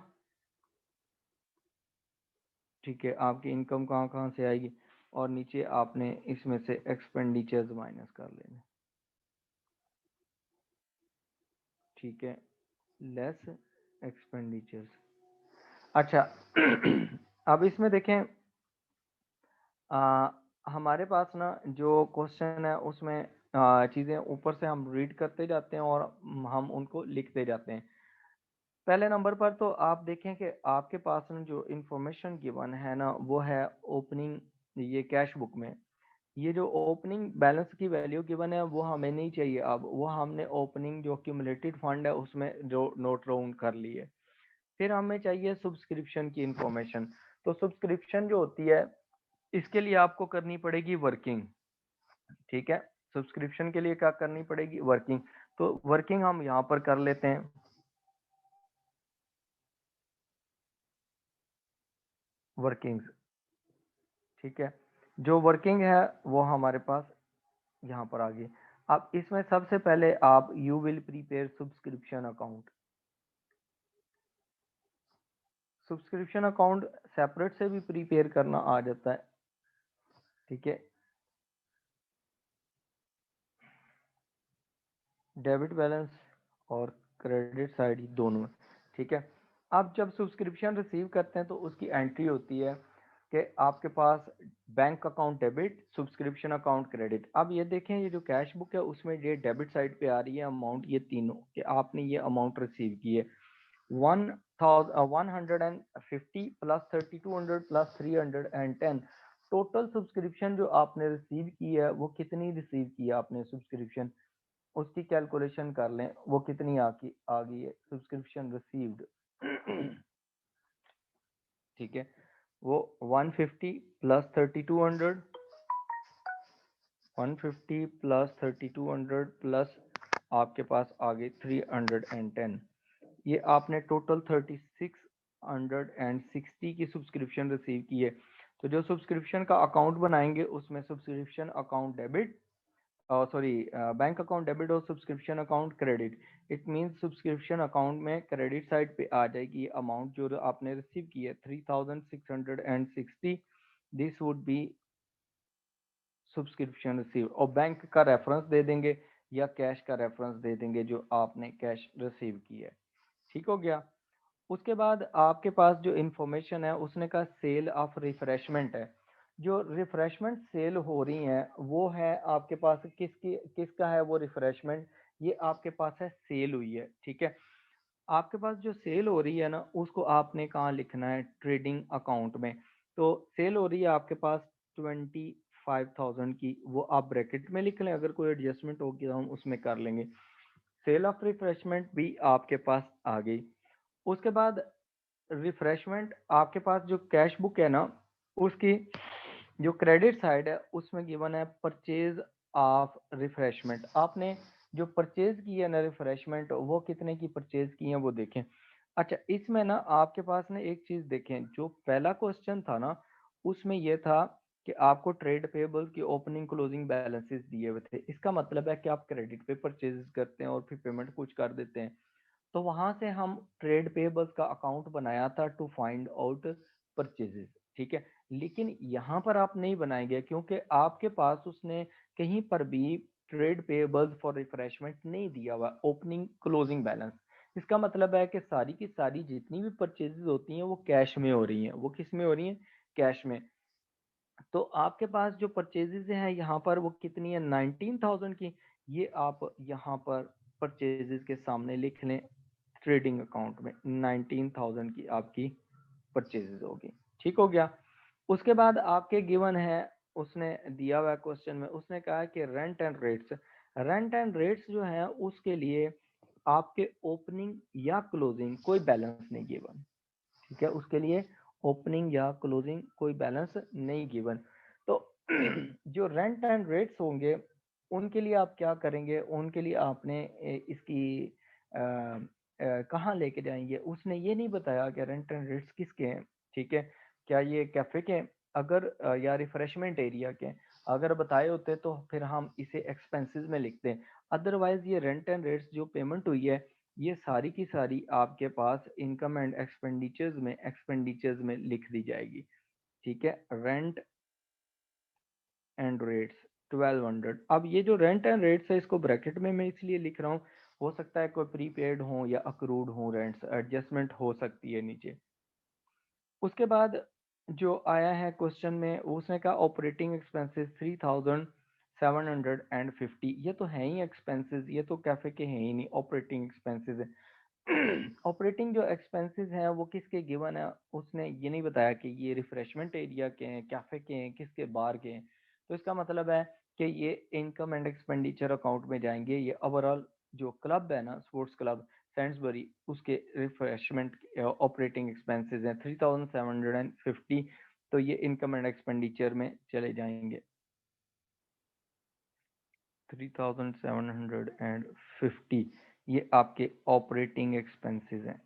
ठीक है, आपकी इनकम कहाँ कहाँ से आएगी। और नीचे आपने इसमें से एक्सपेंडिचर्स माइनस कर लेने, ठीक है, लेस एक्सपेंडिचर्स। अच्छा अब इसमें देखें, आ, हमारे पास ना जो क्वेश्चन है उसमें चीज़ें ऊपर से हम रीड करते जाते हैं और हम उनको लिखते जाते हैं। पहले नंबर पर तो आप देखें कि आपके पास ना जो इंफॉर्मेशन गिवन है ना वो है ओपनिंग, ये कैश बुक में ये जो ओपनिंग बैलेंस की वैल्यू गिवन है वो हमें नहीं चाहिए। अब वो हमने ओपनिंग जो क्यूमुलेटेड फंड है उसमें जो नोट डाउन कर ली है। फिर हमें चाहिए सब्सक्रिप्शन की इंफॉर्मेशन। तो सब्सक्रिप्शन जो होती है इसके लिए आपको करनी पड़ेगी वर्किंग। ठीक है, सब्सक्रिप्शन के लिए क्या करनी पड़ेगी? वर्किंग। तो वर्किंग हम यहाँ पर कर लेते हैं, वर्किंग्स। ठीक है, जो वर्किंग है वो हमारे पास यहाँ पर आ गई। अब इसमें सबसे पहले आप you will prepare subscription account. Subscription account separate से भी प्रिपेयर करना आ जाता है। ठीक है, डेबिट बैलेंस और क्रेडिट साइड दोनों। ठीक है, आप जब सब्सक्रिप्शन रिसीव करते हैं तो उसकी एंट्री होती है कि आपके पास bank account debit, subscription account credit. अब ये देखें, ये जो कैश बुक है उसमें ये डेबिट साइड पे आ रही है अमाउंट, ये तीनों कि आपने ये अमाउंट रिसीव की है। 1,150 प्लस 3,200 प्लस 310। टोटल सब्सक्रिप्शन जो आपने रिसीव की है वो कितनी रिसीव की है आपने सब्सक्रिप्शन, उसकी कैलकुलेशन कर लें वो कितनी आ गई है सब्सक्रिप्शन रिसीव्ड। ठीक है, वो 150 प्लस 3,200, 150 प्लस 3,200 प्लस आपके पास आ गई 310। ये आपने टोटल 3,660 की सब्सक्रिप्शन रिसीव की है। तो जो सब्सक्रिप्शन का अकाउंट बनाएंगे उसमें subscription account debit, sorry, bank account debit और subscription account credit. It means subscription account में क्रेडिट साइड पे आ जाएगी अमाउंट जो आपने रिसीव की है 3,660। This would B subscription receive, और बैंक का रेफरेंस दे देंगे या कैश का रेफरेंस दे देंगे जो आपने कैश रिसीव की है। ठीक हो गया। उसके बाद आपके पास जो इंफॉर्मेशन है उसने कहा सेल ऑफ रिफ्रेशमेंट है। जो रिफ्रेशमेंट सेल हो रही है वो है आपके पास किसका है वो रिफ्रेशमेंट, ये आपके पास है सेल हुई है। ठीक है, आपके पास जो सेल हो रही है ना उसको आपने कहाँ लिखना है? ट्रेडिंग अकाउंट में। तो सेल हो रही है आपके पास 25,000 की, वो आप ब्रैकेट में लिख लें, अगर कोई एडजस्टमेंट होगी तो हम उसमें कर लेंगे। सेल ऑफ रिफ्रेशमेंट भी आपके पास आ गई। उसके बाद रिफ्रेशमेंट आपके पास जो कैश बुक है ना उसकी जो क्रेडिट साइड है उसमें गिवन है परचेज ऑफ रिफ्रेशमेंट। आपने जो परचेज की है ना रिफ्रेशमेंट वो कितने की परचेज की है वो देखें। अच्छा, इसमें ना आपके पास ना एक चीज देखें, जो पहला क्वेश्चन था ना उसमें यह था कि आपको ट्रेड पेबल की ओपनिंग क्लोजिंग बैलेंसेस दिए हुए थे। इसका मतलब है कि आप क्रेडिट पे परचेज करते हैं और फिर पेमेंट कुछ कर देते हैं। तो वहां से हम ट्रेड पेबल्स का अकाउंट बनाया था टू फाइंड आउट परचेजेस। ठीक है, लेकिन यहाँ पर आप नहीं बनाएंगे क्योंकि आपके पास उसने कहीं पर भी ट्रेड पेबल्स फॉर रिफ्रेशमेंट नहीं दिया हुआ ओपनिंग क्लोजिंग बैलेंस। इसका मतलब है कि सारी की सारी जितनी भी परचेजेस होती हैं वो कैश में हो रही हैं। वो किस में हो रही हैं? कैश में। तो आपके पास जो परचेजेस हैं यहाँ पर वो कितनी है? 19,000 की। ये आप यहाँ पर परचेजेस के सामने लिख लें, ट्रेडिंग अकाउंट में 19,000 की आपकी परचेजेस होगी। ठीक हो गया। उसके बाद आपके गिवन है, उसने दिया हुआ क्वेश्चन में उसने कहा है कि rent and rates. Rent and rates जो है उसके लिए आपके ओपनिंग या क्लोजिंग कोई बैलेंस नहीं गिवन। ठीक है, उसके लिए ओपनिंग या क्लोजिंग कोई बैलेंस नहीं गिवन। तो जो रेंट एंड रेट्स होंगे उनके लिए आप क्या करेंगे? उनके लिए आपने इसकी कहाँ लेके जाएंगे? उसने ये नहीं बताया कि रेंट एंड रेट्स किसके हैं। ठीक है, क्या ये कैफे के हैं? अगर या रिफ्रेशमेंट एरिया के हैं? अगर बताए होते तो फिर हम इसे एक्सपेंसेस में लिखते हैं। अदरवाइज ये रेंट एंड रेट्स जो पेमेंट हुई है ये सारी की सारी आपके पास इनकम एंड एक्सपेंडिचर्स में लिख दी जाएगी। ठीक है, रेंट एंड रेट्स 1200। अब ये जो रेंट एंड रेट्स है इसको ब्रैकेट में मैं इसलिए लिख रहा हूँ, हो सकता है कोई प्रीपेड हो या अक्रूड हो, रेंट्स एडजस्टमेंट हो सकती है नीचे। उसके बाद जो आया है क्वेश्चन में, उसने कहा ऑपरेटिंग एक्सपेंसेस 3750, ये तो है ही एक्सपेंसेस, ये तो कैफे के हैं ही नहीं, ऑपरेटिंग एक्सपेंसेस है। ऑपरेटिंग जो एक्सपेंसेस हैं वो किसके गिवन है, उसने ये नहीं बताया कि ये रिफ्रेशमेंट एरिया के हैं, कैफे के हैं, किसके बार के हैं। तो इसका मतलब है कि ये इनकम एंड एक्सपेंडिचर अकाउंट में जाएंगे। ये ओवरऑल जो क्लब है ना, स्पोर्ट्स क्लब सैंडसबरी, उसके रिफ्रेशमेंट ऑपरेटिंग एक्सपेंसेस हैं 3750, तो ये इनकम एंड एक्सपेंडिचर में चले जाएंगे। 3750 ये आपके ऑपरेटिंग एक्सपेंसेस हैं।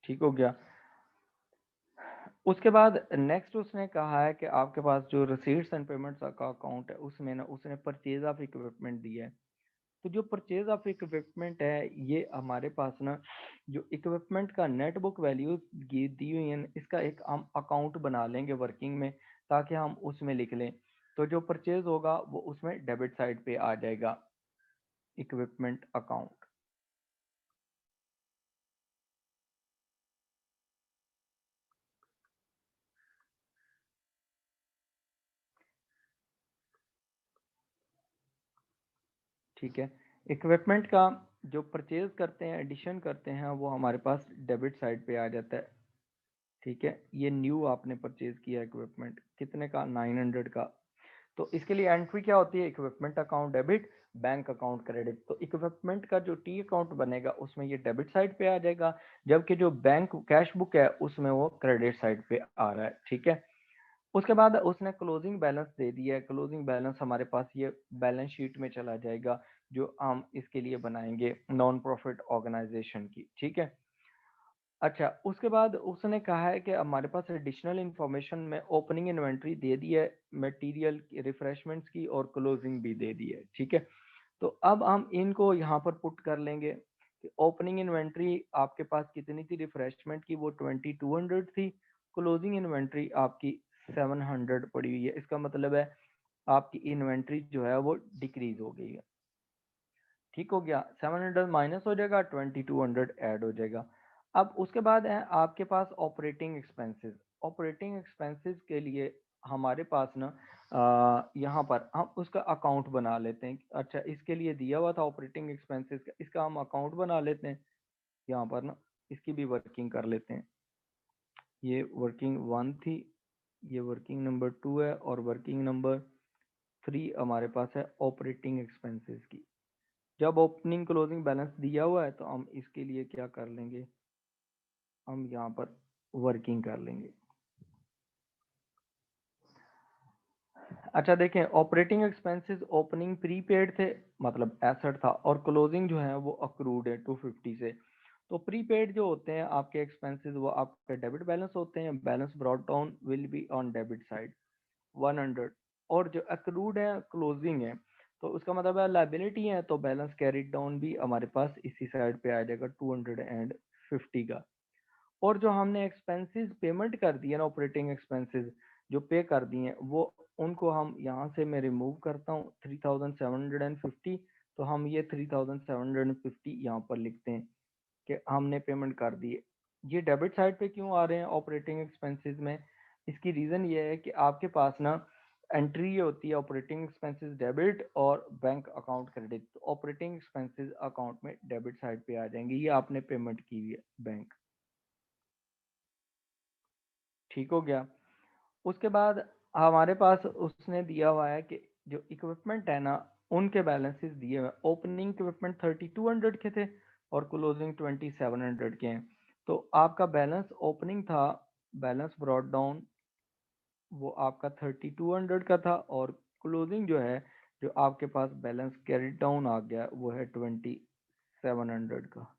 ठीक हो गया। उसके बाद नेक्स्ट उसने कहा है कि आपके पास जो रिसीट्स एंड पेमेंट्स का अकाउंट है, उसमें ना उसने परचेज ऑफ इक्विपमेंट दिया है। तो जो परचेज ऑफ इक्विपमेंट है, ये हमारे पास ना जो इक्विपमेंट का नेट बुक वैल्यू दी हुई है, इसका एक हम अकाउंट बना लेंगे वर्किंग में, ताकि हम उसमें लिख लें। तो जो परचेज होगा वो उसमें डेबिट साइड पे आ जाएगा, इक्विपमेंट अकाउंट। ठीक है। इक्विपमेंट का जो परचेज करते हैं, एडिशन करते हैं, वो हमारे पास डेबिट साइड पे आ जाता है। ठीक है, ये न्यू आपने परचेज किया इक्विपमेंट, कितने का, 900 का। तो इसके लिए एंट्री क्या होती है, equipment account debit, bank account credit. तो इक्विपमेंट का जो टी अकाउंट बनेगा उसमें ये डेबिट साइड पे आ जाएगा, जबकि जो बैंक कैश बुक है उसमें वो क्रेडिट साइड पे आ रहा है। ठीक है। उसके बाद उसने क्लोजिंग बैलेंस दे दिया है। क्लोजिंग बैलेंस हमारे पास ये बैलेंस शीट में चला जाएगा, जो हम इसके लिए बनाएंगे नॉन प्रॉफिट ऑर्गेनाइजेशन की। ठीक है। अच्छा, उसके बाद उसने कहा है कि हमारे पास एडिशनल इंफॉर्मेशन में ओपनिंग इन्वेंट्री दे दी है, मटेरियल रिफ्रेशमेंट्स की, और क्लोजिंग भी दे दी है। ठीक है। तो अब हम इनको यहाँ पर पुट कर लेंगे कि ओपनिंग इन्वेंट्री आपके पास कितनी थी रिफ्रेशमेंट की, वो 2200 थी। क्लोजिंग इन्वेंट्री आपकी 700 पड़ी हुई है। इसका मतलब है आपकी इन्वेंट्री जो है वो डिक्रीज हो गई है। ठीक हो गया। 700 माइनस हो जाएगा, 2200 ऐड हो जाएगा। अब उसके बाद है आपके पास ऑपरेटिंग एक्सपेंसेस। ऑपरेटिंग एक्सपेंसेस के लिए हमारे पास ना यहाँ पर हम उसका अकाउंट बना लेते हैं। अच्छा, इसके लिए दिया हुआ था ऑपरेटिंग एक्सपेंसेस का, इसका हम अकाउंट बना लेते हैं यहाँ पर ना, इसकी भी वर्किंग कर लेते हैं। ये वर्किंग 1 थी, ये वर्किंग नंबर 2 है, और वर्किंग नंबर 3 हमारे पास है ऑपरेटिंग एक्सपेंसेस की। जब ओपनिंग क्लोजिंग बैलेंस दिया हुआ है तो हम इसके लिए क्या कर लेंगे, हम यहाँ पर वर्किंग कर लेंगे। अच्छा देखें, ऑपरेटिंग एक्सपेंसेस ओपनिंग प्रीपेड थे, मतलब एसेट था, और क्लोजिंग जो है वो अक्रूड है 250 से। तो प्रीपेड जो होते हैं आपके एक्सपेंसेस, वो आपके डेबिट बैलेंस होते हैं, balance brought down will be on debit side 100। और जो अक्रूड है, क्लोजिंग है, तो उसका मतलब है लाइबिलिटी है, तो बैलेंस कैरिड डाउन भी हमारे पास इसी साइड पे आ जाएगा 250 का। और जो हमने एक्सपेंसेस पेमेंट कर दिए ना, ऑपरेटिंग एक्सपेंसेस जो पे कर दिए हैं, वो उनको हम यहाँ से मैं रिमूव करता हूँ 3750। तो हम ये 3750 यहाँ पर लिखते हैं कि हमने पेमेंट कर दी है। ये डेबिट साइड पे क्यों आ रहे हैं ऑपरेटिंग एक्सपेंसेस में, इसकी रीज़न ये है कि आपके पास ना एंट्री ये होती है ऑपरेटिंग एक्सपेंसेस डेबिट और बैंक अकाउंट क्रेडिट। तो ऑपरेटिंग एक्सपेंसेस अकाउंट में डेबिट साइड पे आ जाएंगे, ये आपने पेमेंट की हुई है बैंक। ठीक हो गया। उसके बाद हमारे पास उसने दिया हुआ है कि जो इक्विपमेंट है ना, उनके बैलेंसेस दिए हुए। ओपनिंग इक्विपमेंट 3200 के थे और क्लोजिंग 2700 के हैं। तो आपका बैलेंस ओपनिंग था, बैलेंस ब्रॉट डाउन, वो आपका 3200 का था, और क्लोजिंग जो है, जो आपके पास बैलेंस कैरी डाउन आ गया, वो है 2700 का।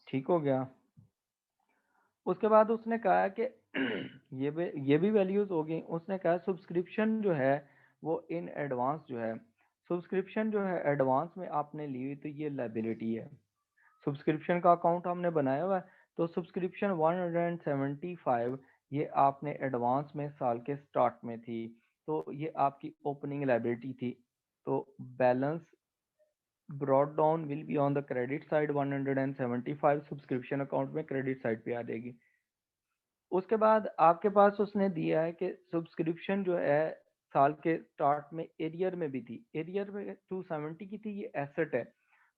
ठीक हो गया। उसके बाद उसने कहा कि ये भी वैल्यूज हो गई। उसने कहा सब्सक्रिप्शन जो है वो इन एडवांस जो है, सब्सक्रिप्शन जो है एडवांस में आपने ली हुई, तो ये लाइबिलिटी है। सब्सक्रिप्शन का अकाउंट हमने बनाया हुआ है, तो सब्सक्रिप्शन 175 ये आपने एडवांस में साल के स्टार्ट में थी, तो ये आपकी ओपनिंग लाइबिलिटी थी। तो balance brought down will be on the credit side 175 subscription account में क्रेडिट साइड पे आ जाएगी। उसके बाद आपके पास उसने दिया है कि सब्सक्रिप्शन जो है साल के स्टार्ट में एरियर में भी थी, एरियर में 270 की थी, ये एसेट है।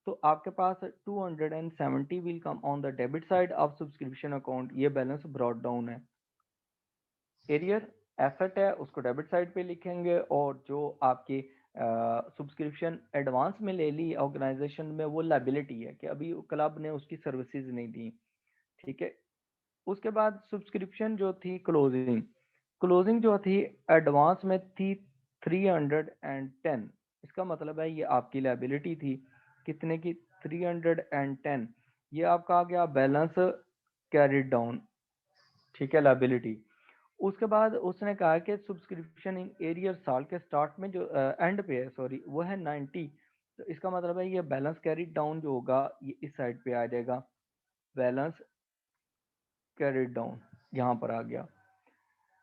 तो आपके पास 270 will come on the debit side of subscription account, ये बैलेंस ब्रॉड डाउन है। एरियर एसेट है, उसको डेबिट साइड पे लिखेंगे, और जो आपकी सब्सक्रिप्शन एडवांस में ले ली ऑर्गेनाइजेशन में वो लाइबिलिटी है कि अभी क्लब ने उसकी सर्विसेज नहीं दी। ठीक है। उसके बाद सब्सक्रिप्शन जो थी क्लोजिंग, क्लोजिंग जो थी एडवांस में थी 310। इसका मतलब है ये आपकी लाइबिलिटी थी, कितने की, 310। ये आपका आ गया बैलेंस कैरिड डाउन। ठीक है, लाइबिलिटी। उसके बाद उसने कहा कि सब्सक्रिप्शन इन एरियर साल के स्टार्ट में जो एंड पे है, सॉरी, वो है 90। तो इसका मतलब है ये बैलेंस कैरिड डाउन जो होगा ये इस साइड पे आ जाएगा, बैलेंस कैरिड डाउन यहाँ पर आ गया।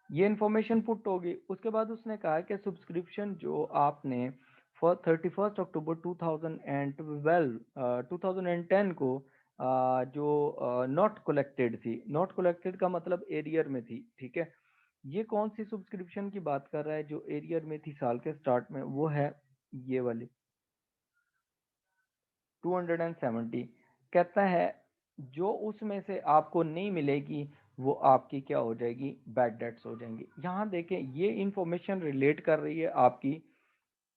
ये इन्फॉर्मेशन पुट होगी। उसके बाद उसने कहा कि सब्सक्रिप्शन जो आपने फॉर 31 अक्टूबर 2010 को जो नॉट कलेक्टेड थी, नॉट कलेक्टेड का मतलब एरियर में थी। ठीक है। ये कौन सी सब्सक्रिप्शन की बात कर रहा है जो एरियर में थी साल के स्टार्ट में, वो है ये वाली 270। कहता है जो उसमें से आपको नहीं मिलेगी वो आपकी क्या हो जाएगी, बैड डेट्स हो जाएंगी। यहाँ देखें ये इंफॉर्मेशन रिलेट कर रही है आपकी,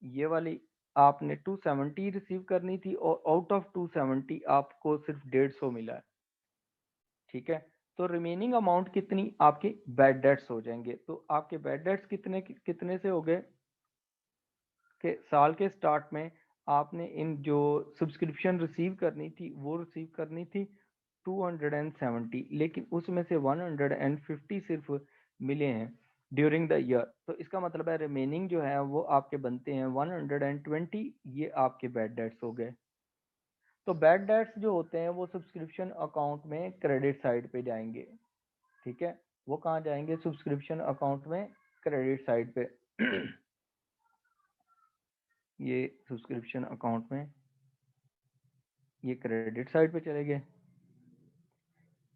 ये वाली आपने 270 रिसीव करनी थी और आउट ऑफ 270 आपको सिर्फ 150 मिला है। ठीक है। तो रिमेनिंग अमाउंट कितनी आपकी बैड डेट्स हो जाएंगे। तो आपके बैड डेट्स कितने कितने से हो गए कि साल के स्टार्ट में आपने इन जो सब्सक्रिप्शन रिसीव करनी थी वो रिसीव करनी थी 270, लेकिन उसमें से 150 सिर्फ मिले हैं ड्यूरिंग द ईयर। तो इसका मतलब है रिमेनिंग जो है वो आपके बनते हैं 120, ये आपके बैड डेट्स हो गए। तो बैड डेट्स जो होते हैं वो सब्सक्रिप्शन अकाउंट में क्रेडिट साइड पे जाएंगे। ठीक है। वो कहाँ जाएंगे, सब्सक्रिप्शन अकाउंट में क्रेडिट साइड पे ये सब्सक्रिप्शन अकाउंट में ये क्रेडिट साइड पे चले गए,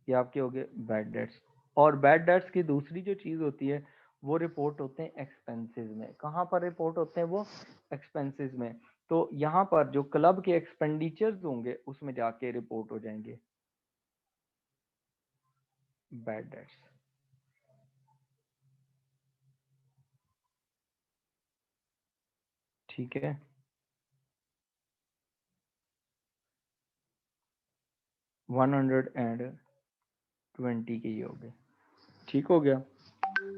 ये आपके हो गए बैड डेट्स। और बैड डेट्स की दूसरी जो चीज होती है वो रिपोर्ट होते हैं एक्सपेंसेस में। कहाँ पर रिपोर्ट होते हैं वो, एक्सपेंसेस में। तो यहाँ पर जो क्लब के एक्सपेंडिचर्स होंगे उसमें जाके रिपोर्ट हो जाएंगे बैड डेट्स। ठीक है। 120 के ये हो गए। ठीक हो गया,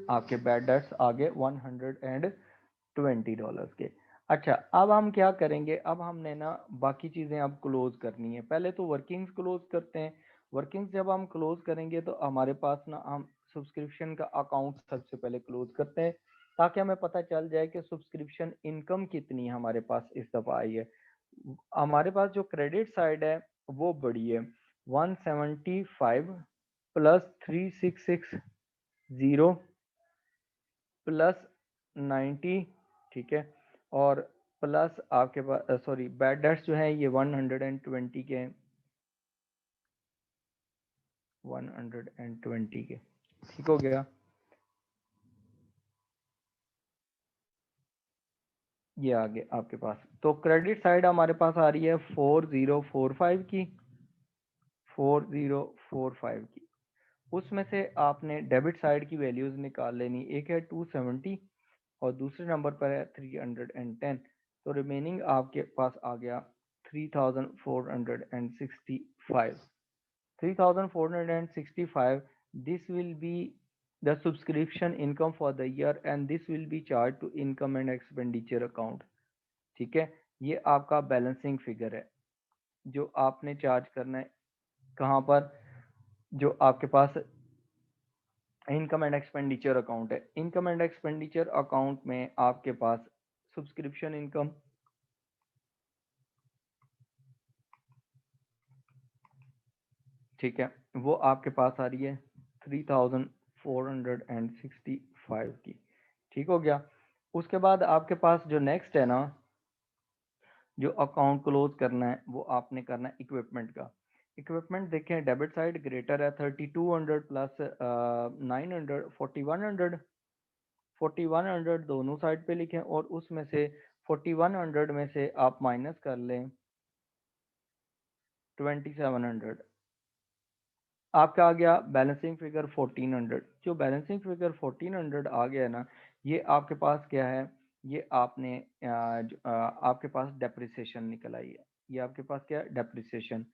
आपके बैड डेट्स आ गए $120 के। अच्छा, अब हम क्या करेंगे, अब हमने ना बाकी चीज़ें अब क्लोज करनी है। पहले तो वर्किंग्स क्लोज करते हैं। वर्किंग्स जब हम क्लोज करेंगे तो हमारे पास ना हम सब्सक्रिप्शन का अकाउंट सबसे पहले क्लोज करते हैं, ताकि हमें पता चल जाए कि सब्सक्रिप्शन इनकम कितनी हमारे पास इस दफ़ा आई है। हमारे पास जो क्रेडिट साइड है वो बड़ी है, 175 प्लस 3660 प्लस 90। ठीक है। और प्लस आपके पास सॉरी बैड डेट्स जो है ये 120 के हैं, 120 के। ठीक हो गया, ये आगे आपके पास। तो क्रेडिट साइड हमारे पास आ रही है 4045 की, 4045 की। उसमें से आपने डेबिट साइड की वैल्यूज निकाल लेनी, एक है 270 और दूसरे नंबर पर है 310। तो रिमेनिंग आपके पास आ गया 3465। 3465, this will be the subscription income for the year and this will be charged to income and expenditure account। ठीक है। ये आपका बैलेंसिंग फिगर है जो आपने चार्ज करना है कहाँ पर, जो आपके पास इनकम एंड एक्सपेंडिचर अकाउंट है। इनकम एंड एक्सपेंडिचर अकाउंट में आपके पास सब्सक्रिप्शन इनकम, ठीक है, वो आपके पास आ रही है 3465 की। ठीक हो गया। उसके बाद आपके पास जो नेक्स्ट है ना जो अकाउंट क्लोज करना है वो आपने करना है इक्विपमेंट का। इक्विपमेंट देखें, डेबिट साइड ग्रेटर है 3200 प्लस 900 4100, 4100 दोनों साइड पे लिखें और उसमें से 4100 में से आप माइनस कर लें 2700। आपका आ गया बैलेंसिंग फिगर 1400। जो बैलेंसिंग फिगर 1400 आ गया ना, ये आपके पास क्या है, ये आपने आपके पास डेप्रिसिएशन निकल आई है। ये आपके पास क्या है, डेप्रिसिएशन।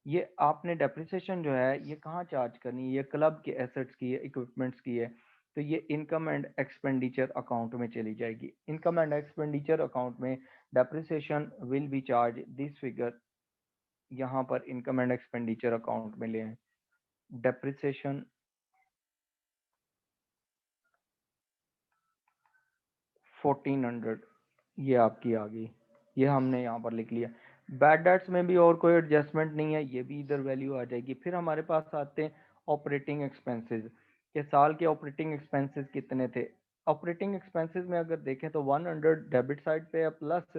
ये आपने डेप्रिसिएशन जो है ये कहाँ चार्ज करनी है, ये क्लब के एसेट्स की है, इक्विपमेंट्स की है। तो ये इनकम एंड एक्सपेंडिचर अकाउंट में चली जाएगी। इनकम एंड एक्सपेंडिचर अकाउंट में depreciation will be charge this figure, यहाँ पर इनकम एंड एक्सपेंडिचर अकाउंट में ले आए। डेप्रिसिएशन 1400 ये आपकी आ गई, ये हमने यहाँ पर लिख लिया। बैड डेट्स में भी और कोई एडजस्टमेंट नहीं है, ये भी इधर वैल्यू आ जाएगी। फिर हमारे पास आते हैं ऑपरेटिंग एक्सपेंसेस के। साल के ऑपरेटिंग एक्सपेंसेस कितने थे। ऑपरेटिंग एक्सपेंसेस में अगर देखें तो 100 डेबिट साइड पे है, प्लस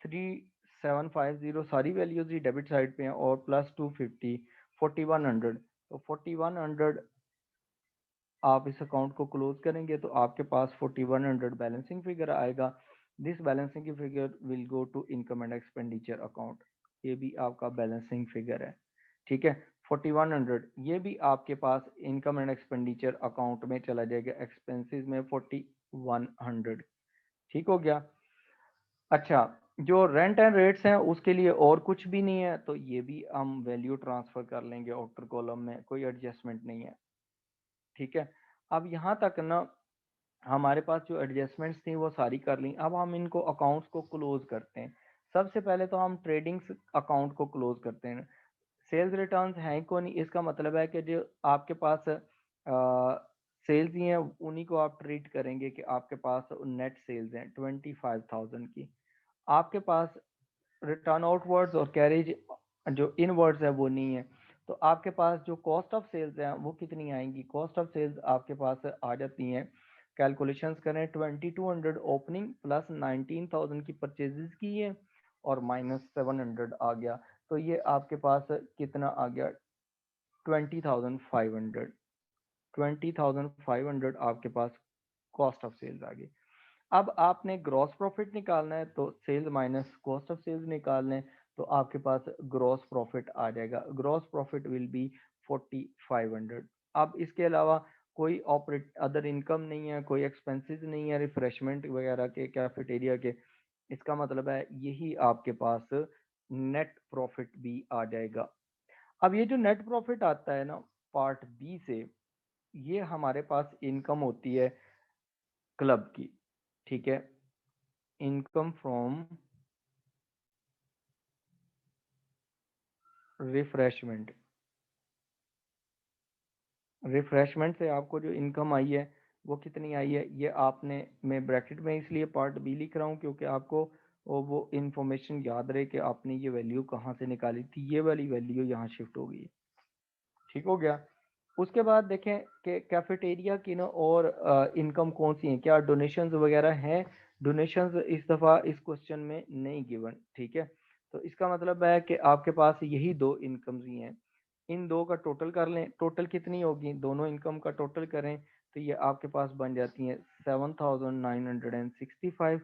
3750 सारी वैल्यूज ही डेबिट साइड पे हैं, और प्लस 250 4100। तो 4100 आप इस अकाउंट को क्लोज करेंगे तो आपके पास 4100 बैलेंसिंग फिगर आएगा। This balancing figure will go to income and expenditure account. ये भी आपका बैलेंसिंग फिगर है, ठीक है। 4100 ये भी आपके पास इनकम एंड एक्सपेंडिचर अकाउंट में चला जाएगा, एक्सपेंसेस में 4100। ठीक हो गया। अच्छा, जो रेंट एंड रेट्स हैं उसके लिए और कुछ भी नहीं है, तो ये भी हम वैल्यू ट्रांसफर कर लेंगे आउटर कॉलम में, कोई एडजस्टमेंट नहीं है, ठीक है। अब यहाँ तक ना हमारे पास जो एडजस्टमेंट्स थी वो सारी कर ली। अब हम इनको अकाउंट्स को क्लोज करते हैं। सबसे पहले तो हम ट्रेडिंग अकाउंट को क्लोज करते हैं। सेल्स रिटर्न्स हैं को नहीं, इसका मतलब है कि जो आपके पास सेल्स ही हैं उन्हीं को आप ट्रीट करेंगे कि आपके पास नेट सेल्स हैं 25,000 की। आपके पास रिटर्न आउटवर्ड्स और कैरेज जो इनवर्ड्स है वो नहीं है। तो आपके पास जो कॉस्ट ऑफ सेल्स है वो कितनी आएंगी, कॉस्ट ऑफ सेल्स आपके पास आ जाती हैं। कैलकुलेशंस करें, 2200 ओपनिंग प्लस 19,000 की परचेजेस की है और माइनस 700 आ गया। तो ये आपके पास कितना आ गया, 20,500। 20,500 आपके पास कॉस्ट ऑफ सेल्स आ गई। अब आपने ग्रॉस प्रॉफिट निकालना है, तो sales minus cost of sales निकालना है, तो आपके पास ग्रॉस प्रॉफिट आ जाएगा। Gross profit will be 4500। अब इसके अलावा कोई ऑपरेट अदर इनकम नहीं है, कोई एक्सपेंसेस नहीं है रिफ्रेशमेंट वगैरह के, कैफेटेरिया के। इसका मतलब है यही आपके पास नेट प्रॉफिट भी आ जाएगा। अब ये जो नेट प्रॉफिट आता है ना पार्ट बी से, ये हमारे पास इनकम होती है क्लब की, ठीक है। Income from refreshment. रिफ्रेशमेंट से आपको जो इनकम आई है वो कितनी आई है, ये आपने, मैं ब्रैकेट में इसलिए पार्ट बी लिख रहा हूँ क्योंकि आपको वो इंफॉर्मेशन याद रहे कि आपने ये वैल्यू कहाँ से निकाली थी। ये वाली वैल्यू यहाँ शिफ्ट हो गई, ठीक हो गया। उसके बाद देखें कि कैफेटेरिया की ना और इनकम कौन सी है, क्या डोनेशंस वगैरह हैं। डोनेशंस इस दफ़ा इस क्वेश्चन में नहीं गिवन, ठीक है। तो इसका मतलब है कि आपके पास यही दो इनकम्स ही हैं। इन दो का टोटल कर लें, टोटल कितनी होगी, दोनों इनकम का टोटल करें तो ये आपके पास बन जाती है 7,965,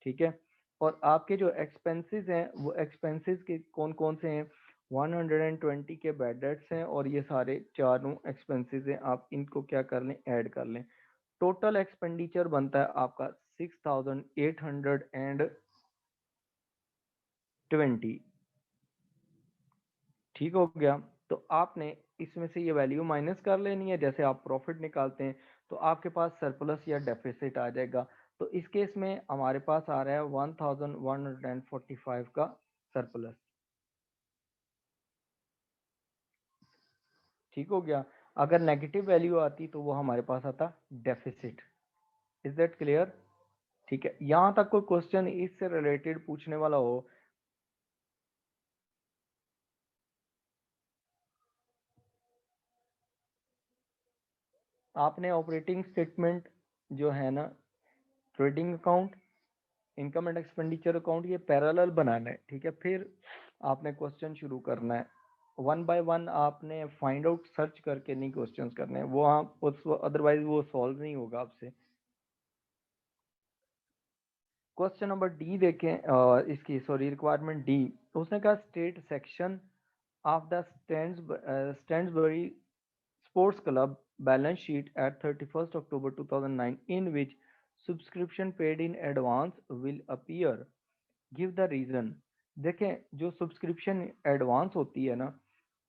ठीक है। और आपके जो एक्सपेंसेस हैं वो एक्सपेंसेस के कौन कौन से हैं, 120 के बैड डेट्स हैं और ये सारे चारों एक्सपेंसेस हैं। आप इनको क्या कर लें, ऐड कर लें। टोटल एक्सपेंडिचर बनता है आपका 6,820, ठीक हो गया। तो आपने इसमें से ये वैल्यू माइनस कर लेनी है, जैसे आप प्रॉफिट निकालते हैं तो आपके पास सरप्लस या डेफिसिट आ जाएगा। तो इस केस में हमारे पास आ रहा है 1145 का सरप्लस, ठीक हो गया। अगर नेगेटिव वैल्यू आती तो वो हमारे पास आता डेफिसिट। इज दैट क्लियर, ठीक है। यहाँ तक कोई क्वेश्चन इससे रिलेटेड पूछने वाला हो। आपने ऑपरेटिंग स्टेटमेंट जो है ना, trading account income and expenditure account ये पैरेलल बनाना है, ठीक है। फिर आपने क्वेश्चन शुरू करना है, वन बाय वन आपने फाइंड आउट सर्च करके नहीं क्वेश्चंस करने हैं, वो आप उस अदरवाइज वो सॉल्व नहीं होगा आपसे। क्वेश्चन नंबर डी देखें, इसकी सॉरी रिक्वायरमेंट डी, उसने कहा state section of the Standsbury sports club balance sheet at 31st October 2009 in which subscription paid in advance will appear, give the reason. देखें, जो सब्सक्रिप्शन एडवांस होती है ना,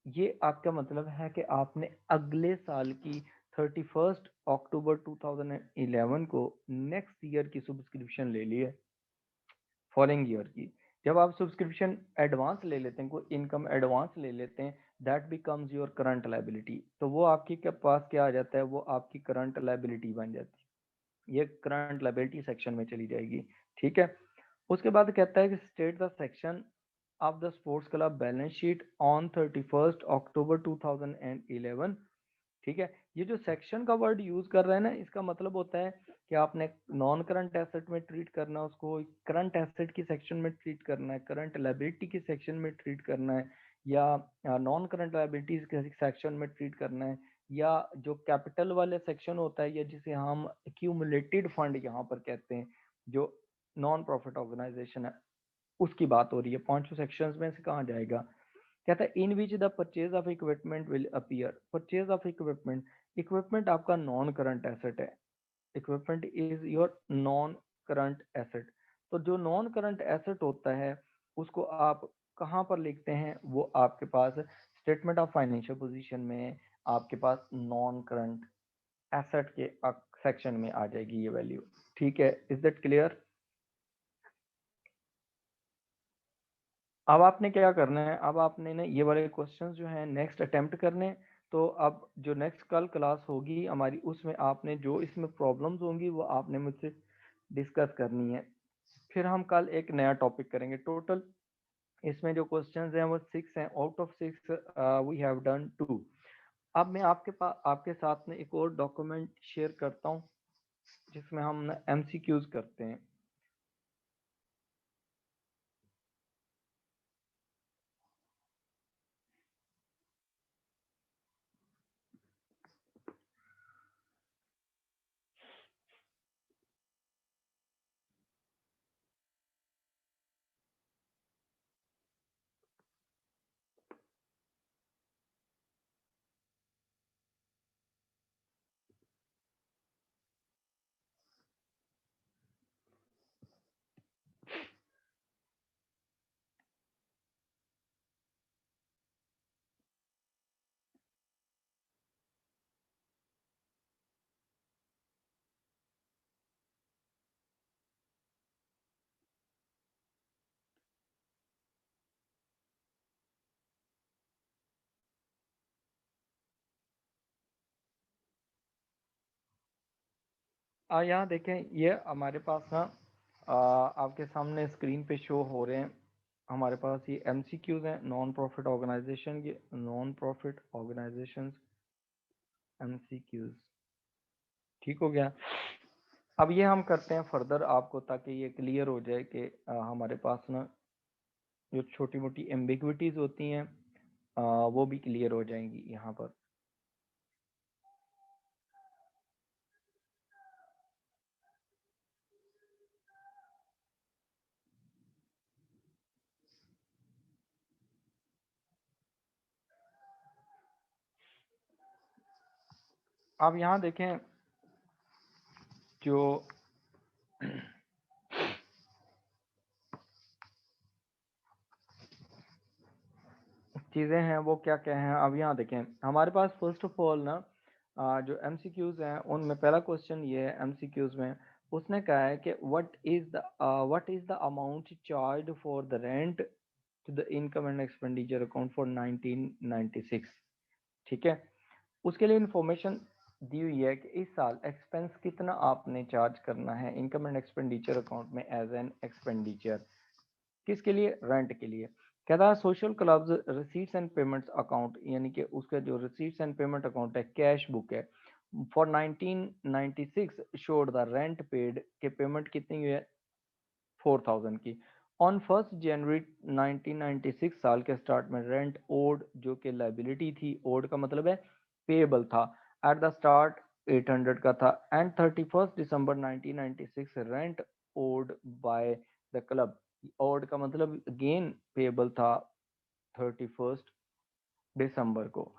ये आपका मतलब है कि आपने अगले साल की 31st October 2011 को नेक्स्ट ईयर की सब्सक्रिप्शन ले ली है, फॉलोइंग ईयर की। जब आप सब्सक्रिप्शन एडवांस ले लेते हैं, कोई इनकम एडवांस ले लेते हैं, that becomes your current liability, तो वो आपके के पास क्या आ जाता है, वो आपकी करंट लाइबिलिटी बन जाती है, ये करंट लाइबिलिटी सेक्शन में चली जाएगी, ठीक है। उसके बाद कहता है कि state the section of the sports club balance sheet on 31st October 2011, ठीक है। ये जो सेक्शन का वर्ड यूज कर रहे हैं ना, इसका मतलब होता है कि आपने नॉन करंट एसेट में ट्रीट करना है उसको, करंट एसेट की सेक्शन में ट्रीट करना है, करंट लायबिलिटी की सेक्शन में ट्रीट करना है, या नॉन करंट लायबिलिटीज के सेक्शन में ट्रीट करना है, या जो कैपिटल वाले सेक्शन होता है, या जिसे हम एक्यूमुलेटेड फंड यहाँ पर कहते हैं, जो नॉन प्रॉफिट ऑर्गेनाइजेशन है, उसकी बात हो रही है। पांचों सेक्शंस में से कहाँ जाएगा। कहता है in which the purchase of equipment will appear, purchase of equipment, equipment आपका नॉन करंट एसेट है, equipment is your non current asset. तो जो नॉन करंट एसेट होता है उसको आप कहाँ पर लिखते हैं, वो आपके पास स्टेटमेंट ऑफ फाइनेंशियल पोजीशन में आपके पास नॉन करंट एसेट के सेक्शन में आ जाएगी ये वैल्यू, ठीक है। Is that clear. अब आपने क्या करना है, अब आपने ना ये वाले क्वेश्चंस जो हैं नेक्स्ट अटेम्प्ट करने हैं। तो अब जो नेक्स्ट कल क्लास होगी हमारी, उसमें आपने जो इसमें प्रॉब्लम्स होंगी वो आपने मुझसे डिस्कस करनी है। फिर हम कल एक नया टॉपिक करेंगे। टोटल इसमें जो क्वेश्चंस हैं वो 6 हैं, out of 6 we have done 2। अब मैं आपके पास आपके साथ में एक और डॉक्यूमेंट शेयर करता हूँ जिसमें हम एमसीक्यूज करते हैं। यहाँ देखें, ये हमारे पास ना आपके सामने स्क्रीन पे शो हो रहे हैं। हमारे पास ये एमसीक्यूज हैं नॉन प्रॉफिट ऑर्गेनाइजेशन के, नॉन प्रॉफिट ऑर्गेनाइजेशन एमसीक्यूज, ठीक हो गया। अब ये हम करते हैं फर्दर आपको, ताकि ये क्लियर हो जाए कि हमारे पास ना जो छोटी मोटी एम्बिग्विटीज होती हैं वो भी क्लियर हो जाएंगी यहाँ पर। अब यहाँ देखें, जो चीज़ें हैं वो क्या क्या हैं। अब यहाँ देखें, हमारे पास फर्स्ट ऑफ ऑल ना जो एमसीक्यूज हैं उनमें पहला क्वेश्चन ये है एमसीक्यूज में, उसने कहा है कि what is the amount charge for the rent to the income and expenditure account for 1996, ठीक है। उसके लिए इंफॉर्मेशन दी हुई है कि इस साल एक्सपेंस कितना आपने चार्ज करना है इनकम एंड एक्सपेंडिचर अकाउंट में एज एन एक्सपेंडिचर, किसके लिए, रेंट के लिए। कहता है social clubs receipts and payments account, यानी कि उसका जो रिसीट्स एंड पेमेंट अकाउंट है, कैश बुक है, for 1996 showed the rent paid के पेमेंट कितनी हुई है, 4000 की। ऑन 1 जनवरी 1996 साल के स्टार्ट में रेंट ओड जो कि लाइबिलिटी थी, ओड का मतलब है पेएबल था, एट द स्टार्ट 800 का था, and 31 December 1996 rent owed by the club, owed का मतलब अगेन पेएबल था 31 दिसंबर को।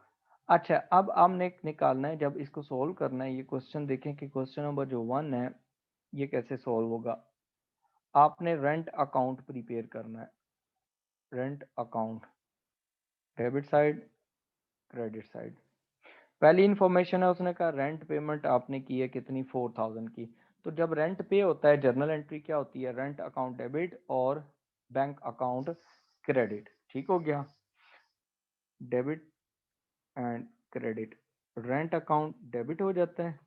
अच्छा, अब हमने निकालना है, जब इसको सोल्व करना है ये क्वेश्चन, देखें कि क्वेश्चन नंबर जो 1 है ये कैसे सोल्व होगा। आपने रेंट अकाउंट प्रिपेयर करना है, rent account, debit side, credit side. पहली इंफॉर्मेशन है, उसने कहा रेंट पेमेंट आपने की है कितनी, 4000 की। तो जब रेंट पे होता है जर्नल एंट्री क्या होती है, रेंट अकाउंट डेबिट और बैंक अकाउंट क्रेडिट। ठीक हो गया, debit and credit. Rent account debit हो जाता है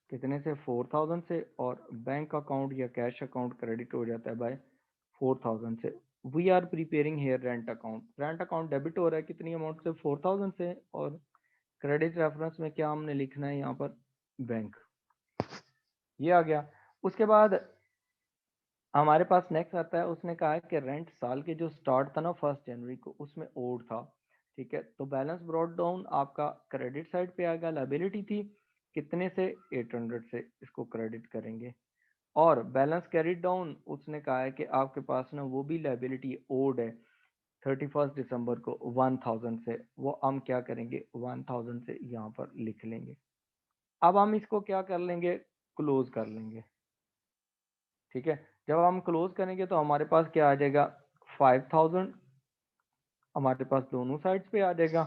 कितने से, 4000 से, और बैंक अकाउंट या कैश अकाउंट क्रेडिट हो जाता है बाय 4000 से। We are preparing here rent account, rent account debit हो रहा है कितनी अमाउंट से, 4000 से, और क्रेडिट रेफरेंस में क्या हमने लिखना है यहाँ पर, बैंक। ये आ गया। उसके बाद हमारे पास नेक्स्ट आता है, उसने कहा है कि रेंट साल के जो स्टार्ट था ना 1 जनवरी को, उसमें ओड था। ठीक है, तो बैलेंस ब्रॉट डाउन आपका क्रेडिट साइड पे आएगा, लाइबिलिटी थी कितने से, 800 से, इसको क्रेडिट करेंगे। और बैलेंस कैरिड डाउन उसने कहा है कि आपके पास ना वो भी लाइबिलिटी ओड है 31 दिसंबर को 1000 से, वो हम क्या करेंगे 1000 से यहाँ पर लिख लेंगे। अब हम इसको क्या कर लेंगे, क्लोज कर लेंगे। ठीक है, जब हम क्लोज करेंगे तो हमारे पास क्या आ जाएगा, 5000 हमारे पास दोनों साइड्स पे आ जाएगा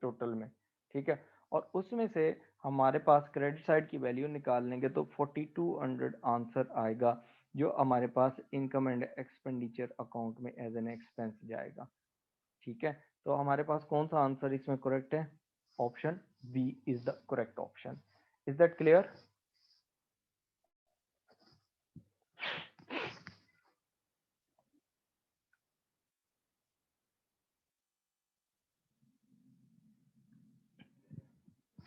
टोटल में। ठीक है, और उसमें से हमारे पास क्रेडिट साइड की वैल्यू निकाल लेंगे तो 4200 आंसर आएगा, जो हमारे पास इनकम एंड एक्सपेंडिचर अकाउंट में एज एन एक्सपेंस जाएगा। ठीक है, तो हमारे पास कौन सा आंसर इसमें करेक्ट है, option B is the correct option. Is that clear.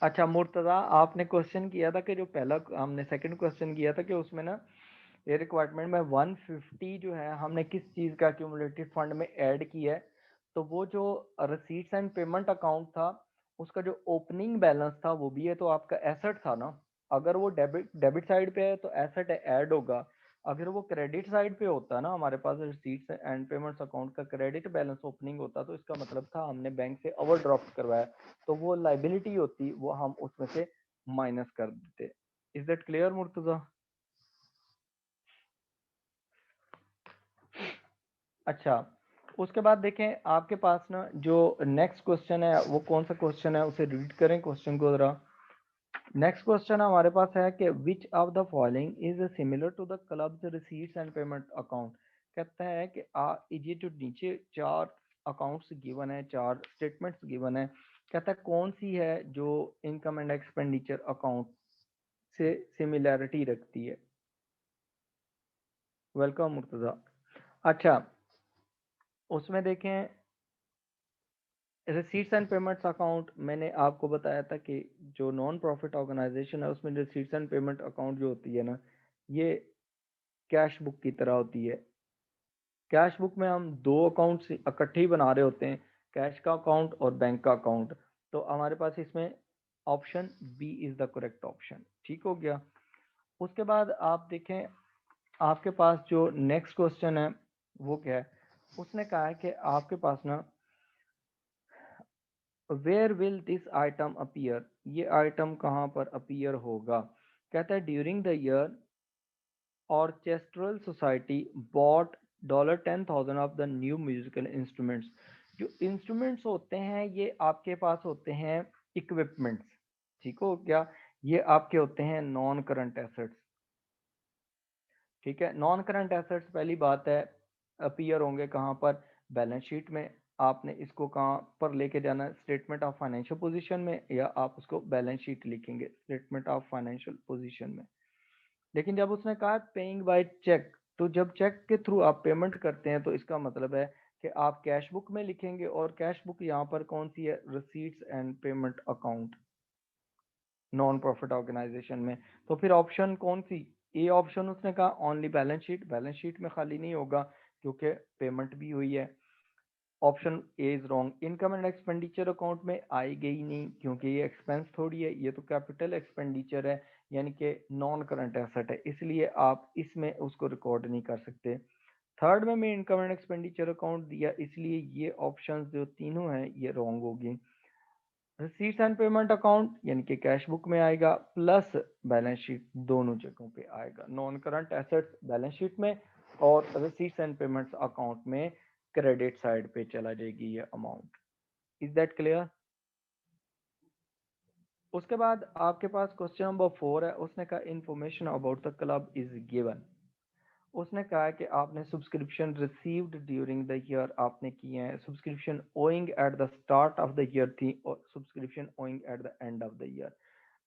अच्छा मुर्तजा, आपने क्वेश्चन किया था कि जो पहला हमने सेकंड क्वेश्चन किया था कि उसमें ना ये रिक्वायरमेंट में 150 जो है हमने किस चीज का क्यूमुलेटिव फंड में ऐड किया है। तो वो जो रिसीट्स एंड पेमेंट अकाउंट था, उसका जो ओपनिंग बैलेंस था वो भी है, तो आपका एसेट था ना। अगर वो डेबिट डेबिट साइड पे है तो एसेट ऐड होगा। अगर वो क्रेडिट साइड पे होता ना, हमारे पास रिसीट्स एंड पेमेंट्स अकाउंट का क्रेडिट बैलेंस ओपनिंग होता, तो इसका मतलब था हमने बैंक से ओवरड्राफ्ट करवाया, तो वो लाइबिलिटी होती, वो हम उसमें से माइनस कर देते। Is that clear Murtaza. अच्छा, उसके बाद देखें आपके पास ना जो नेक्स्ट क्वेश्चन है वो कौन सा क्वेश्चन है, उसे रीड करें क्वेश्चन को जरा। नेक्स्ट क्वेश्चन हमारे पास है कि which of the following is similar to the clubs receipts and payment account. कहता है कि ये जो नीचे चार अकाउंट्स गिवन है, चार स्टेटमेंट्स गिवन है, कहता है कौन सी है जो इनकम एंड एक्सपेंडिचर अकाउंट से सिमिलैरिटी रखती है। वेलकम मुर्तजा। अच्छा, उसमें देखें रिसीट्स एंड पेमेंट्स अकाउंट, मैंने आपको बताया था कि जो नॉन प्रॉफिट ऑर्गेनाइजेशन है उसमें रिसीट्स एंड पेमेंट अकाउंट जो होती है ना, ये कैश बुक की तरह होती है। कैश बुक में हम दो अकाउंट इकट्ठे ही बना रहे होते हैं, कैश का अकाउंट और बैंक का अकाउंट। तो हमारे पास इसमें option B is the correct option. ठीक हो गया। उसके बाद आप देखें आपके पास जो नेक्स्ट क्वेश्चन है वो क्या है, उसने कहा है कि आपके पास ना where will this item appear, ये आइटम कहाँ पर अपीयर होगा। कहता है during the year orchestral society bought $10,000 of the new musical instruments. जो इंस्ट्रूमेंट्स होते हैं ये आपके पास होते हैं इक्विपमेंट्स। ठीक हो गया, ये आपके होते हैं नॉन करंट एसेट्स। ठीक है, नॉन करंट एसेट्स पहली बात है अपीयर होंगे कहाँ पर, बैलेंस शीट में। आपने इसको कहाँ पर लेके जाना है, स्टेटमेंट ऑफ फाइनेंशियल पोजीशन में, या आप उसको बैलेंस शीट लिखेंगे स्टेटमेंट ऑफ फाइनेंशियल पोजीशन में। लेकिन जब उसने कहा पेइंग बाय चेक, तो जब चेक के थ्रू आप पेमेंट करते हैं तो इसका मतलब है कि आप कैश बुक में लिखेंगे, और कैश बुक यहाँ पर कौन सी है, receipts and payment account non profit organisation में। तो फिर ऑप्शन कौन सी, ए ऑप्शन उसने कहा ओनली बैलेंस शीट में खाली नहीं होगा क्योंकि पेमेंट भी हुई है। Option A is wrong, income and expenditure account में आएगी ही नहीं क्योंकि ये एक्सपेंस थोड़ी है, ये तो कैपिटल एक्सपेंडिचर है यानी कि नॉन करंट एसेट है, इसलिए आप इसमें उसको रिकॉर्ड नहीं कर सकते। थर्ड में मैं इनकम एंड एक्सपेंडिचर अकाउंट दिया, इसलिए ये ऑप्शंस जो तीनों हैं ये रॉन्ग होगी। रिसीट्स एंड पेमेंट अकाउंट यानी कि कैश बुक में आएगा प्लस बैलेंस शीट, दोनों जगहों पे आएगा। Non current assets balance sheet में और रिसीट्स एंड पेमेंट्स अकाउंट में क्रेडिट साइड पे चला जाएगी ये अमाउंट। Is that clear? उसके बाद आपके पास क्वेश्चन नंबर 4 है, उसने कहा information about the club is given. उसने कहा कि आपने subscription received during the year आपने किए हैं, subscription owing at the start of the year थी और subscription owing at the end of the year,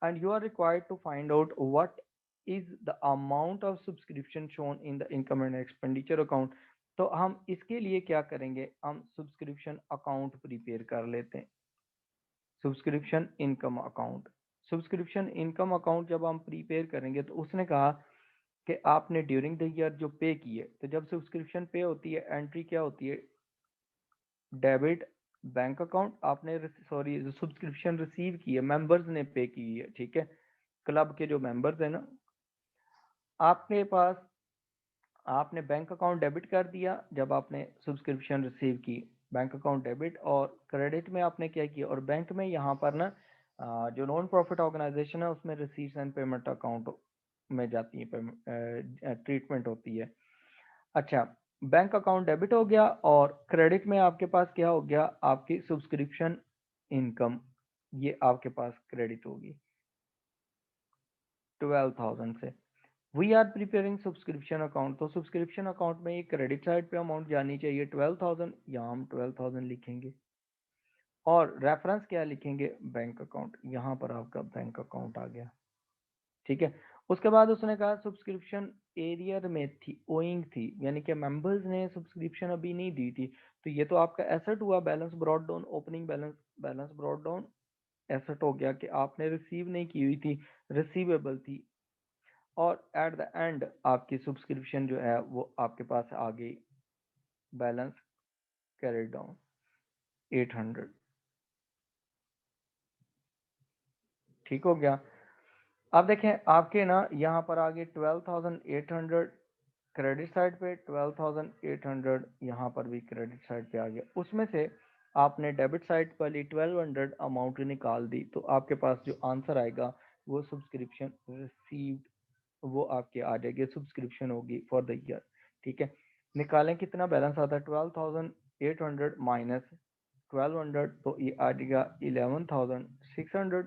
and you are required to find out what is the amount of subscription shown in the income and expenditure account. तो हम इसके लिए क्या करेंगे, हम subscription account prepare कर लेते हैं। Subscription income account, subscription income account जब हम प्रिपेयर करेंगे तो उसने कहा कि आपने ड्यूरिंग द ईयर जो पे किए, तो जब सब्सक्रिप्शन पे होती है एंट्री क्या होती है, डेबिट बैंक अकाउंट, आपने सॉरी जो सब्सक्रिप्शन रिसीव की है मेंबर्स ने पे की है, ठीक है, क्लब के जो मेंबर्स है ना, आपके पास आपने बैंक अकाउंट डेबिट कर दिया जब आपने सब्सक्रिप्शन रिसीव की, बैंक अकाउंट डेबिट, और क्रेडिट में आपने क्या किया, और बैंक में यहाँ पर ना जो नॉन प्रॉफिट ऑर्गेनाइजेशन है उसमें रिसीट्स एंड पेमेंट अकाउंट में जाती है, पेमेंट ट्रीटमेंट होती है। अच्छा, बैंक अकाउंट डेबिट हो गया और क्रेडिट में आपके पास क्या हो गया, आपकी सब्सक्रिप्शन इनकम, ये आपके पास क्रेडिट होगी 12,000 से। We are preparing subscription account, तो सब्सक्रिप्शन अकाउंट में ये क्रेडिट साइड पे अमाउंट जानी चाहिए 12,000, यहाँ हम 12,000 लिखेंगे और रेफरेंस क्या लिखेंगे, बैंक अकाउंट, यहाँ पर आपका बैंक अकाउंट आ गया, ठीक है। उसके बाद उसने कहा सब्सक्रिप्शन एरियर में थी, ओइंग थी, यानी कि मेंबर्स ने सब्सक्रिप्शन अभी नहीं दी थी, तो ये तो आपका एसेट हुआ, balance brought down, opening balance, balance brought down asset हो गया कि आपने रिसीव नहीं की हुई थी, रिसीवेबल थी, और एट द एंड आपकी सब्सक्रिप्शन जो है वो आपके पास आ गई, बैलेंस कैरी डाउन 800, ठीक हो गया। अब देखें आपके ना यहाँ पर आ गए 12,800 क्रेडिट साइड पे, 12,800 यहाँ पर भी क्रेडिट साइड पे आ गया, उसमें से आपने डेबिट साइड वाली 1200 अमाउंट निकाल दी, तो आपके पास जो आंसर आएगा वो सब्सक्रिप्शन रिसीव्ड, वो आपके आ जाएगी, सब्सक्रिप्शन होगी फॉर द ईयर, ठीक है। निकालें कितना बैलेंस आता है, 12,800 माइनस 1200, तो ये आ जाएगा 11,600,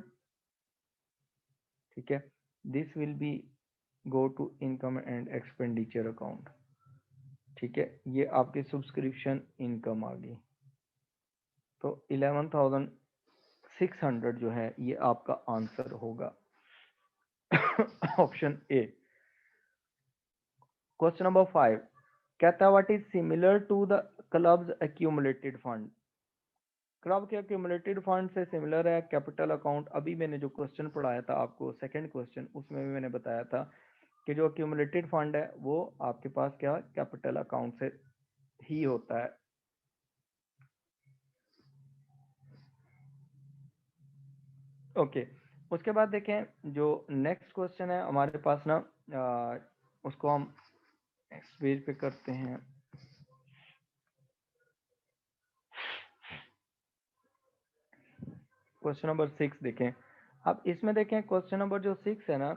ठीक है। This will be go to income and expenditure account, ठीक है, ये आपकी सब्सक्रिप्शन इनकम आ गई, तो 11,600 जो है ये आपका आंसर होगा ऑप्शन ए। क्वेश्चन नंबर 5 कहता है what is similar to the clubs accumulated fund. Club के एक्यूमुलेटेड फंड से सिमिलर है कैपिटल अकाउंट। अभी मैंने जो क्वेश्चन पढ़ाया था आपको सेकंड क्वेश्चन, उसमें भी मैंने बताया था कि जो एक्यूमुलेटेड फंड है वो आपके पास क्या कैपिटल अकाउंट से ही होता है। ओके, उसके बाद देखें जो नेक्स्ट क्वेश्चन है हमारे पास ना, उसको हम नेक्स्ट पेज पे करते हैं। क्वेश्चन नंबर 6 देखें। अब इसमें देखें क्वेश्चन नंबर जो 6 है ना,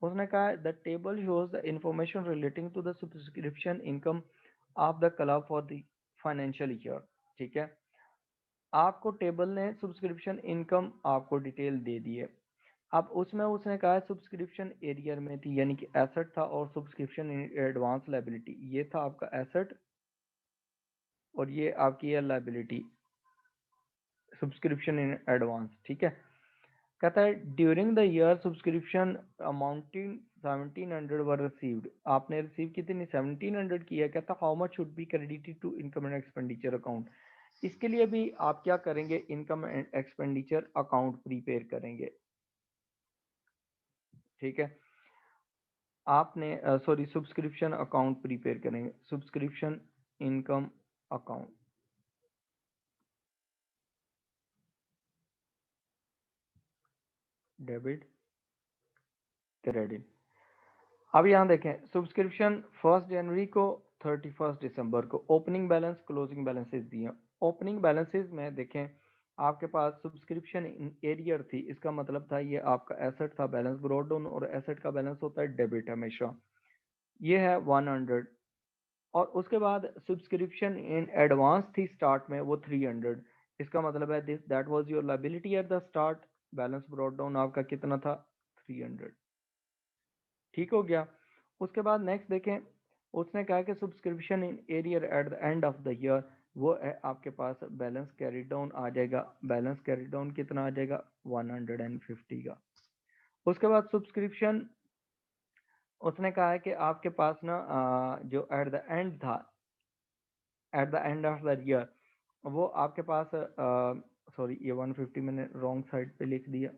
उसने कहा है the table shows the information relating to the subscription income of the club for the financial year, ठीक है। आपको टेबल ने सब्सक्रिप्शन इनकम आपको डिटेल दे दी है। अब उसमें उसने कहा है सब्सक्रिप्शन एरियर में थी, यानी कि एसेट था, और सब्सक्रिप्शन एडवांस लाइबिलिटी, ये था आपका एसेट और ये आपकी है लाइबिलिटी, सब्सक्रिप्शन इन एडवांस, ठीक है। कहता है during the year subscription amounting 1700 were received, आपने रिसीव कितनी 1700 की है। कहता how much should be credited to income and expenditure account. इसके लिए भी आप क्या करेंगे, income and expenditure account prepare करेंगे, ठीक है। आपने सॉरी सब्सक्रिप्शन अकाउंट प्रिपेयर करेंगे, subscription income account, debit credit. अब यहाँ देखें सब्सक्रिप्शन 1 जनवरी को 31 दिसंबर को ओपनिंग बैलेंस क्लोजिंग बैलेंसेस दिए। ओपनिंग बैलेंसेस में देखें आपके पास सब्सक्रिप्शन इन एरियर थी, इसका मतलब था ये आपका एसेट था, बैलेंस ब्रॉट डाउन, और एसेट का बैलेंस होता है डेबिट हमेशा, ये है 100। और उसके बाद सब्सक्रिप्शन इन एडवांस थी स्टार्ट में, वो 300, इसका मतलब है this that was your liability eight the start, balance brought down आपका कितना था 300। ठीक हो गया। उसके बाद नेक्स्ट देखें, उसने कहा कि subscription in arrear eight the end of the year, वो है आपके पास बैलेंस कैरी डाउन आ जाएगा, बैलेंस कैरी डाउन कितना आ जाएगा 150 का। उसके बाद सब्सक्रिप्शन उसने कहा है कि आपके पास ना जो एट द एंड था, eight the end of the year, वो आपके पास सॉरी ये 150 मैंने रॉन्ग साइड पे लिख दिया,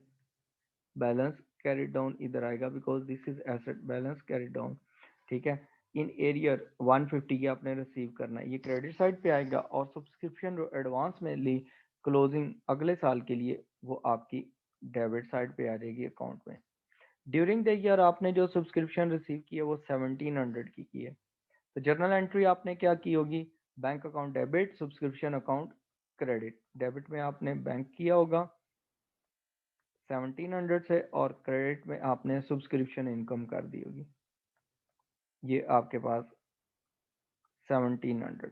बैलेंस कैरी डाउन इधर आएगा because this is asset, balance carry down, ठीक है। इन एरियर 150 की आपने रिसीव करना है, ये क्रेडिट साइड पे आएगा, और सब्सक्रिप्शन जो एडवांस में ली क्लोजिंग अगले साल के लिए, वो आपकी डेबिट साइड पे आ जाएगी अकाउंट में। ड्यूरिंग द ईयर आपने जो सब्सक्रिप्शन रिसीव की है वो 1700 की है, तो जर्नल एंट्री आपने क्या की होगी, bank account debit, subscription account credit. Debit में आपने बैंक किया होगा 1700 से, और क्रेडिट में आपने सब्सक्रिप्शन इनकम कर दी होगी, ये आपके पास 1700।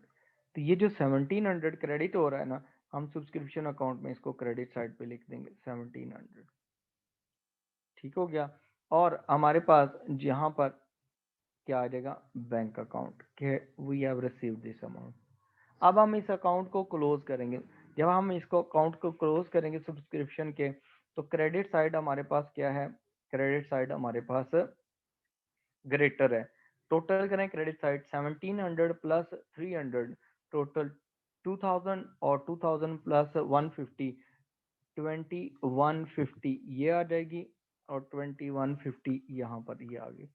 तो ये जो 1700 क्रेडिट हो रहा है ना, हम सब्सक्रिप्शन अकाउंट में इसको क्रेडिट साइड पे लिख देंगे 1700। ठीक हो गया। और हमारे पास यहाँ पर क्या आ जाएगा, बैंक अकाउंट के we have received this amount. अब हम इस अकाउंट को क्लोज करेंगे, जब हम इसको अकाउंट को क्लोज करेंगे सब्सक्रिप्शन के, तो क्रेडिट साइड हमारे पास क्या है, क्रेडिट साइड हमारे पास ग्रेटर है। टोटल करें क्रेडिट साइड 1700 प्लस 300, टोटल 2000, और 2000 प्लस 150, 2150 ये आ जाएगी, और 2150 यहाँ पर ये आ गई।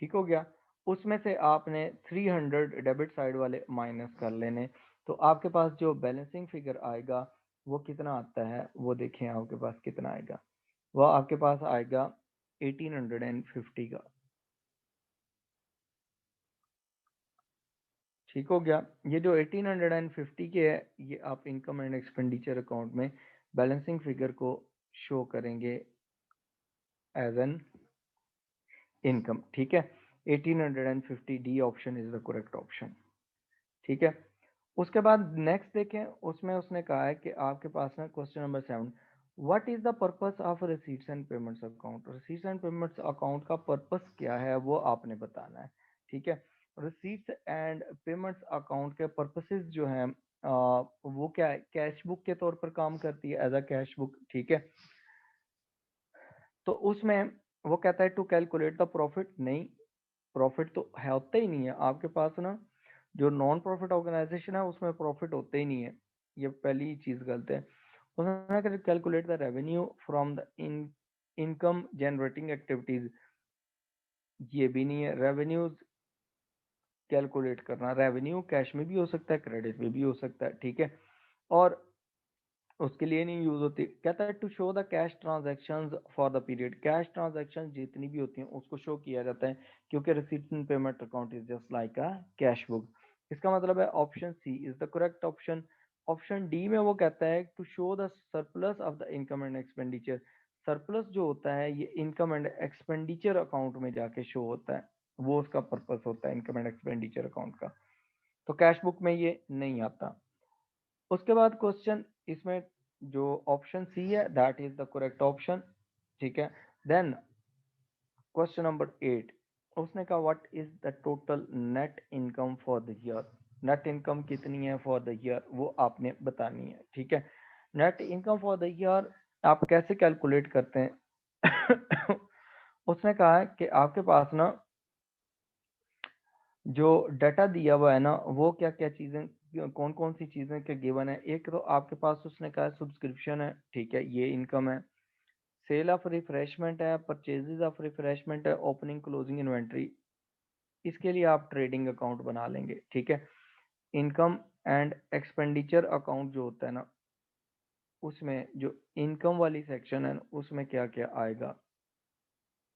ठीक हो गया। उसमें से आपने 300 डेबिट साइड वाले माइनस कर लेने, तो आपके पास जो बैलेंसिंग फिगर आएगा वो कितना आता है, वो देखें आपके पास कितना आएगा, वो आपके पास आएगा 1850 का। ठीक हो गया। ये जो 1850 के है, ये आप इनकम एंड एक्सपेंडिचर अकाउंट में बैलेंसिंग फिगर को शो करेंगे एज एन इनकम। ठीक है, 1850 D option is the correct option. ठीक है। उसके बाद नेक्स्ट देखें, उसमें उसने कहा है कि आपके पास ना question number 7, what is the purpose of receipts and payments account. Receipts and payments account का पर्पस क्या है वो आपने बताना है। ठीक है, रिसीट्स एंड पेमेंट्स अकाउंट के पर्पसेस जो हैं वो क्या है, कैश बुक के तौर पर काम करती है, एज अ कैश बुक। ठीक है, तो उसमें वो कहता है टू कैलकुलेट द प्रॉफिट, नहीं प्रॉफिट तो है होता ही नहीं है आपके पास ना, जो नॉन प्रॉफिट ऑर्गेनाइजेशन है उसमें प्रॉफिट होते ही नहीं है, ये पहली चीज गलत है। उसने calculate the revenue from the income generating activities, ये भी नहीं है। रेवेन्यूज कैलकुलेट करना, रेवेन्यू कैश में भी हो सकता है क्रेडिट में भी हो सकता है, ठीक है, और उसके लिए नहीं यूज होती। कहता है to show the cash transactions for the period, cash transaction जितनी भी होती हैं उसको शो किया जाता है, क्योंकि receipts and payment account is just like a cash book. इसका मतलब है option C is the correct option. Option D में वो कहता है to show the surplus of the income and expenditure, surplus जो होता है ये इनकम एंड एक्सपेंडिचर अकाउंट में जाके शो होता है, वो उसका पर्पस होता है इनकम एंड एक्सपेंडिचर अकाउंट का, तो कैश बुक में ये नहीं आता। उसके बाद क्वेश्चन इसमें जो ऑप्शन सी है that is the correct option. ठीक है, देन क्वेश्चन नंबर 8, उसने कहा what is the total net income for the year, net income कितनी है फॉर द ईयर वो आपने बतानी है। ठीक है, net income for the year आप कैसे कैलकुलेट करते हैं उसने कहा है कि आपके पास ना जो डाटा दिया हुआ है ना, वो क्या क्या चीजें कौन कौन सी चीजें के गिवन है। एक तो आपके पास उसने कहा सब्सक्रिप्शन है, ठीक है, ये इनकम है। सेल ऑफ रिफ्रेशमेंट है, परचेजेज ऑफ रिफ्रेशमेंट है, ओपनिंग क्लोजिंग इन्वेंट्री, इसके लिए आप ट्रेडिंग अकाउंट बना लेंगे, ठीक है। इनकम एंड एक्सपेंडिचर अकाउंट जो होता है ना, उसमें जो इनकम वाली सेक्शन है उसमें क्या क्या आएगा।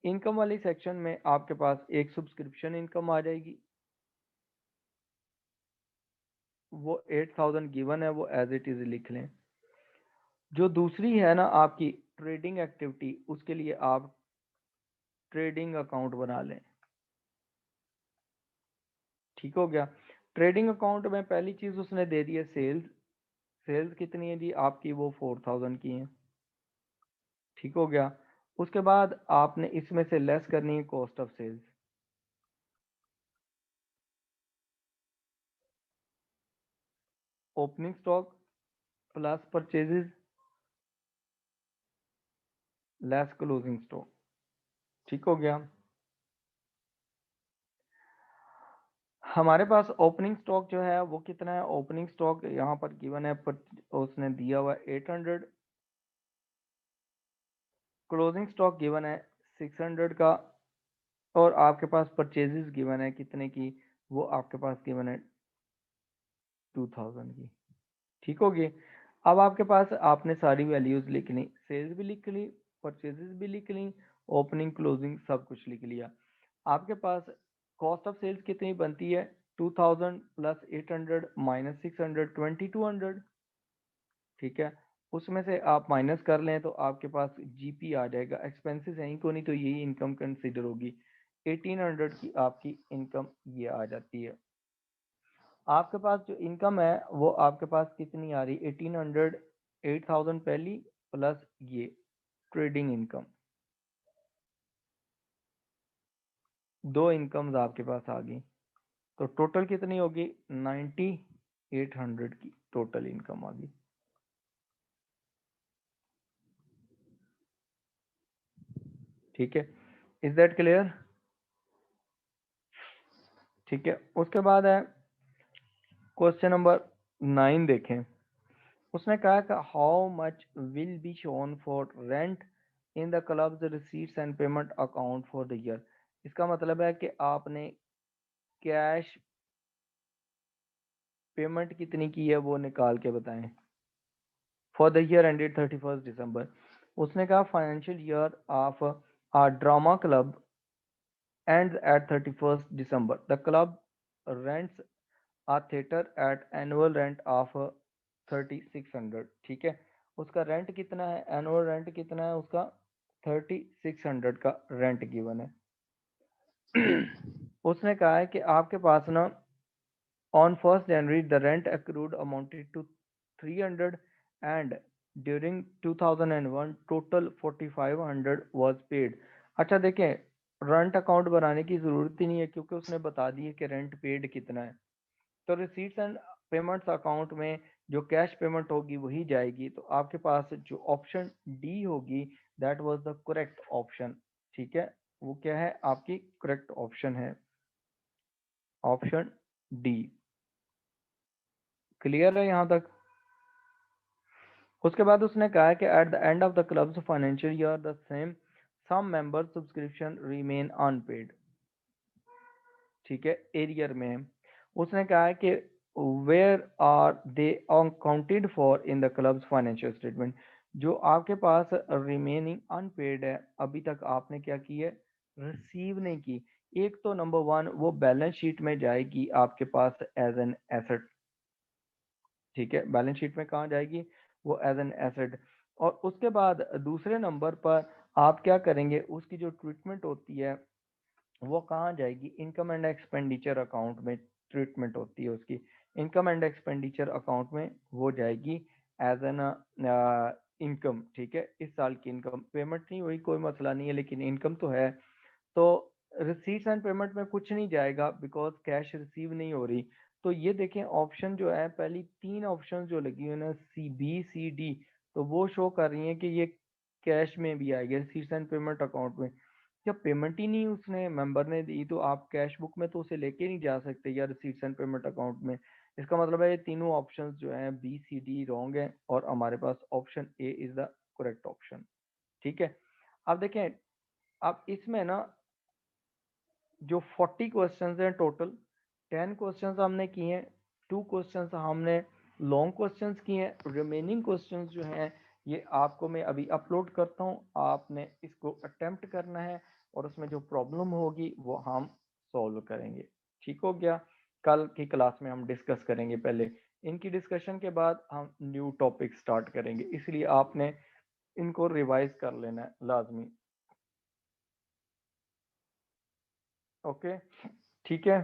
इनकम वाली सेक्शन में आपके पास एक सब्सक्रिप्शन इनकम आ जाएगी, वो 8000 गिवन है, वो एज इट इज लिख लें। जो दूसरी है ना आपकी ट्रेडिंग एक्टिविटी, उसके लिए आप ट्रेडिंग अकाउंट बना लें, ठीक हो गया। ट्रेडिंग अकाउंट में पहली चीज उसने दे दी है सेल्स। सेल्स कितनी है जी आपकी, वो 4000 की है, ठीक हो गया। उसके बाद आपने इसमें से लेस करनी है cost of sales. Opening stock plus purchases less closing stock, ठीक हो गया। हमारे पास ओपनिंग स्टॉक जो है वो कितना है, ओपनिंग स्टॉक यहाँ पर गिवन है पर उसने दिया हुआ 800, क्लोजिंग स्टॉक गिवन है 600 का, और आपके पास परचेजेस गिवन है कितने की, वो आपके पास गिवन है 2000 की, ठीक होगी। अब आपके पास आपने सारी वैल्यूज लिख ली, सेल्स भी लिख ली, परचेजेस भी लिख ली, ओपनिंग क्लोजिंग सब कुछ लिख लिया। आपके पास कॉस्ट ऑफ सेल्स कितनी बनती है, 2000 प्लस 800 माइनस 600 2200, ठीक है। उसमें से आप माइनस कर लें तो आपके पास जीपी आ जाएगा, एक्सपेंसेस यहीं को नहीं तो यही इनकम कंसिडर होगी। 1800 की आपकी इनकम ये आ जाती है। आपके पास जो इनकम है वो आपके पास कितनी आ रही, 1800, 8000 पहली प्लस ये ट्रेडिंग इनकम, दो इनकम्स आपके पास आ गई, तो टोटल कितनी होगी, 9800 की टोटल इनकम आ गई, ठीक है। इज दैट क्लियर, ठीक है। उसके बाद है क्वेश्चन नंबर 9 देखें। उसने कहा कि how much will be shown for rent in the clubs receipts and payment account for the year. इसका मतलब है कि आपने कैश पेमेंट कितनी की है वो निकाल के बताएं for the year ended 31 December. उसने कहा financial year of a drama club ends at 31st December. The club rents a theater at annual rent of 3600, ठीक है। उसका रेंट कितना है, एनुअल रेंट कितना है उसका, 3600 का रेंट गिवन है। उसने कहा है कि आपके पास ना on 1st January the rent accrued amounted to 300 and during 2001 total 4500 was paid। अच्छा देखें, रेंट अकाउंट बनाने की ज़रूरत ही नहीं है क्योंकि उसने बता दी है कि रेंट पेड कितना है। तो रिसीट्स एंड पेमेंट्स अकाउंट में जो कैश पेमेंट होगी वही जाएगी, तो आपके पास जो ऑप्शन डी होगी that was the correct option, ठीक है। वो क्या है आपकी करेक्ट ऑप्शन है, ऑप्शन डी। क्लियर है यहाँ तक। उसके बाद उसने कहा है कि at the end of the clubs financial year the same sum member subscription remain unpaid, ठीक है, एरियर में है। उसने कहा है कि where are they accounted for in the clubs financial statement. जो आपके पास रिमेनिंग अनपेड है अभी तक आपने क्या की है, रिसीव नहीं की। एक तो नंबर वन वो बैलेंस शीट में जाएगी आपके पास एज एन एसेट, ठीक है, बैलेंस शीट में कहाँ जाएगी, वो एज एन एसेट। और उसके बाद दूसरे नंबर पर आप क्या करेंगे, उसकी जो ट्रीटमेंट होती है वो कहाँ जाएगी, इनकम एंड एक्सपेंडिचर अकाउंट में ट्रीटमेंट होती है उसकी। इनकम एंड एक्सपेंडिचर अकाउंट में वो जाएगी एज एन इनकम, ठीक है। इस साल की इनकम पेमेंट नहीं हुई कोई मसला नहीं है, लेकिन इनकम तो है। तो रिसीट्स एंड पेमेंट में कुछ नहीं जाएगा बिकॉज कैश रिसीव नहीं हो रही। तो ये देखें ऑप्शन जो है, पहली तीन ऑप्शन जो लगी हुई है ना, सी बी सी डी, तो वो शो कर रही है कि ये कैश में भी आएगी, रिसीट्स एंड पेमेंट अकाउंट में। जब पेमेंट ही नहीं उसने मेंबर ने दी तो आप कैश बुक में तो उसे लेके नहीं जा सकते या रिसीट्स एंड पेमेंट अकाउंट में। इसका मतलब है ये तीनों ऑप्शंस जो हैं बी सी डी रॉन्ग है और हमारे पास option A is the correct option. ठीक है। अब देखें, अब इसमें ना जो 40 क्वेश्चंस हैं टोटल, 10 क्वेश्चंस हमने किए हैं, 2 क्वेश्चंस हमने लॉन्ग क्वेश्चंस किए हैं। रिमेनिंग क्वेश्चंस जो हैं ये आपको मैं अभी अपलोड करता हूँ, आपने इसको अटेम्प्ट करना है और उसमें जो प्रॉब्लम होगी वो हम सॉल्व करेंगे। ठीक हो गया। कल की क्लास में हम डिस्कस करेंगे, पहले इनकी डिस्कशन के बाद हम न्यू टॉपिक स्टार्ट करेंगे, इसलिए आपने इनको रिवाइज कर लेना है लाजमी। ओके, ठीक है।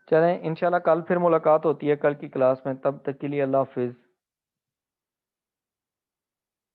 चलें, इंशाल्लाह कल फिर मुलाकात होती है कल की क्लास में, तब तक के लिए अल्लाह हाफिज़।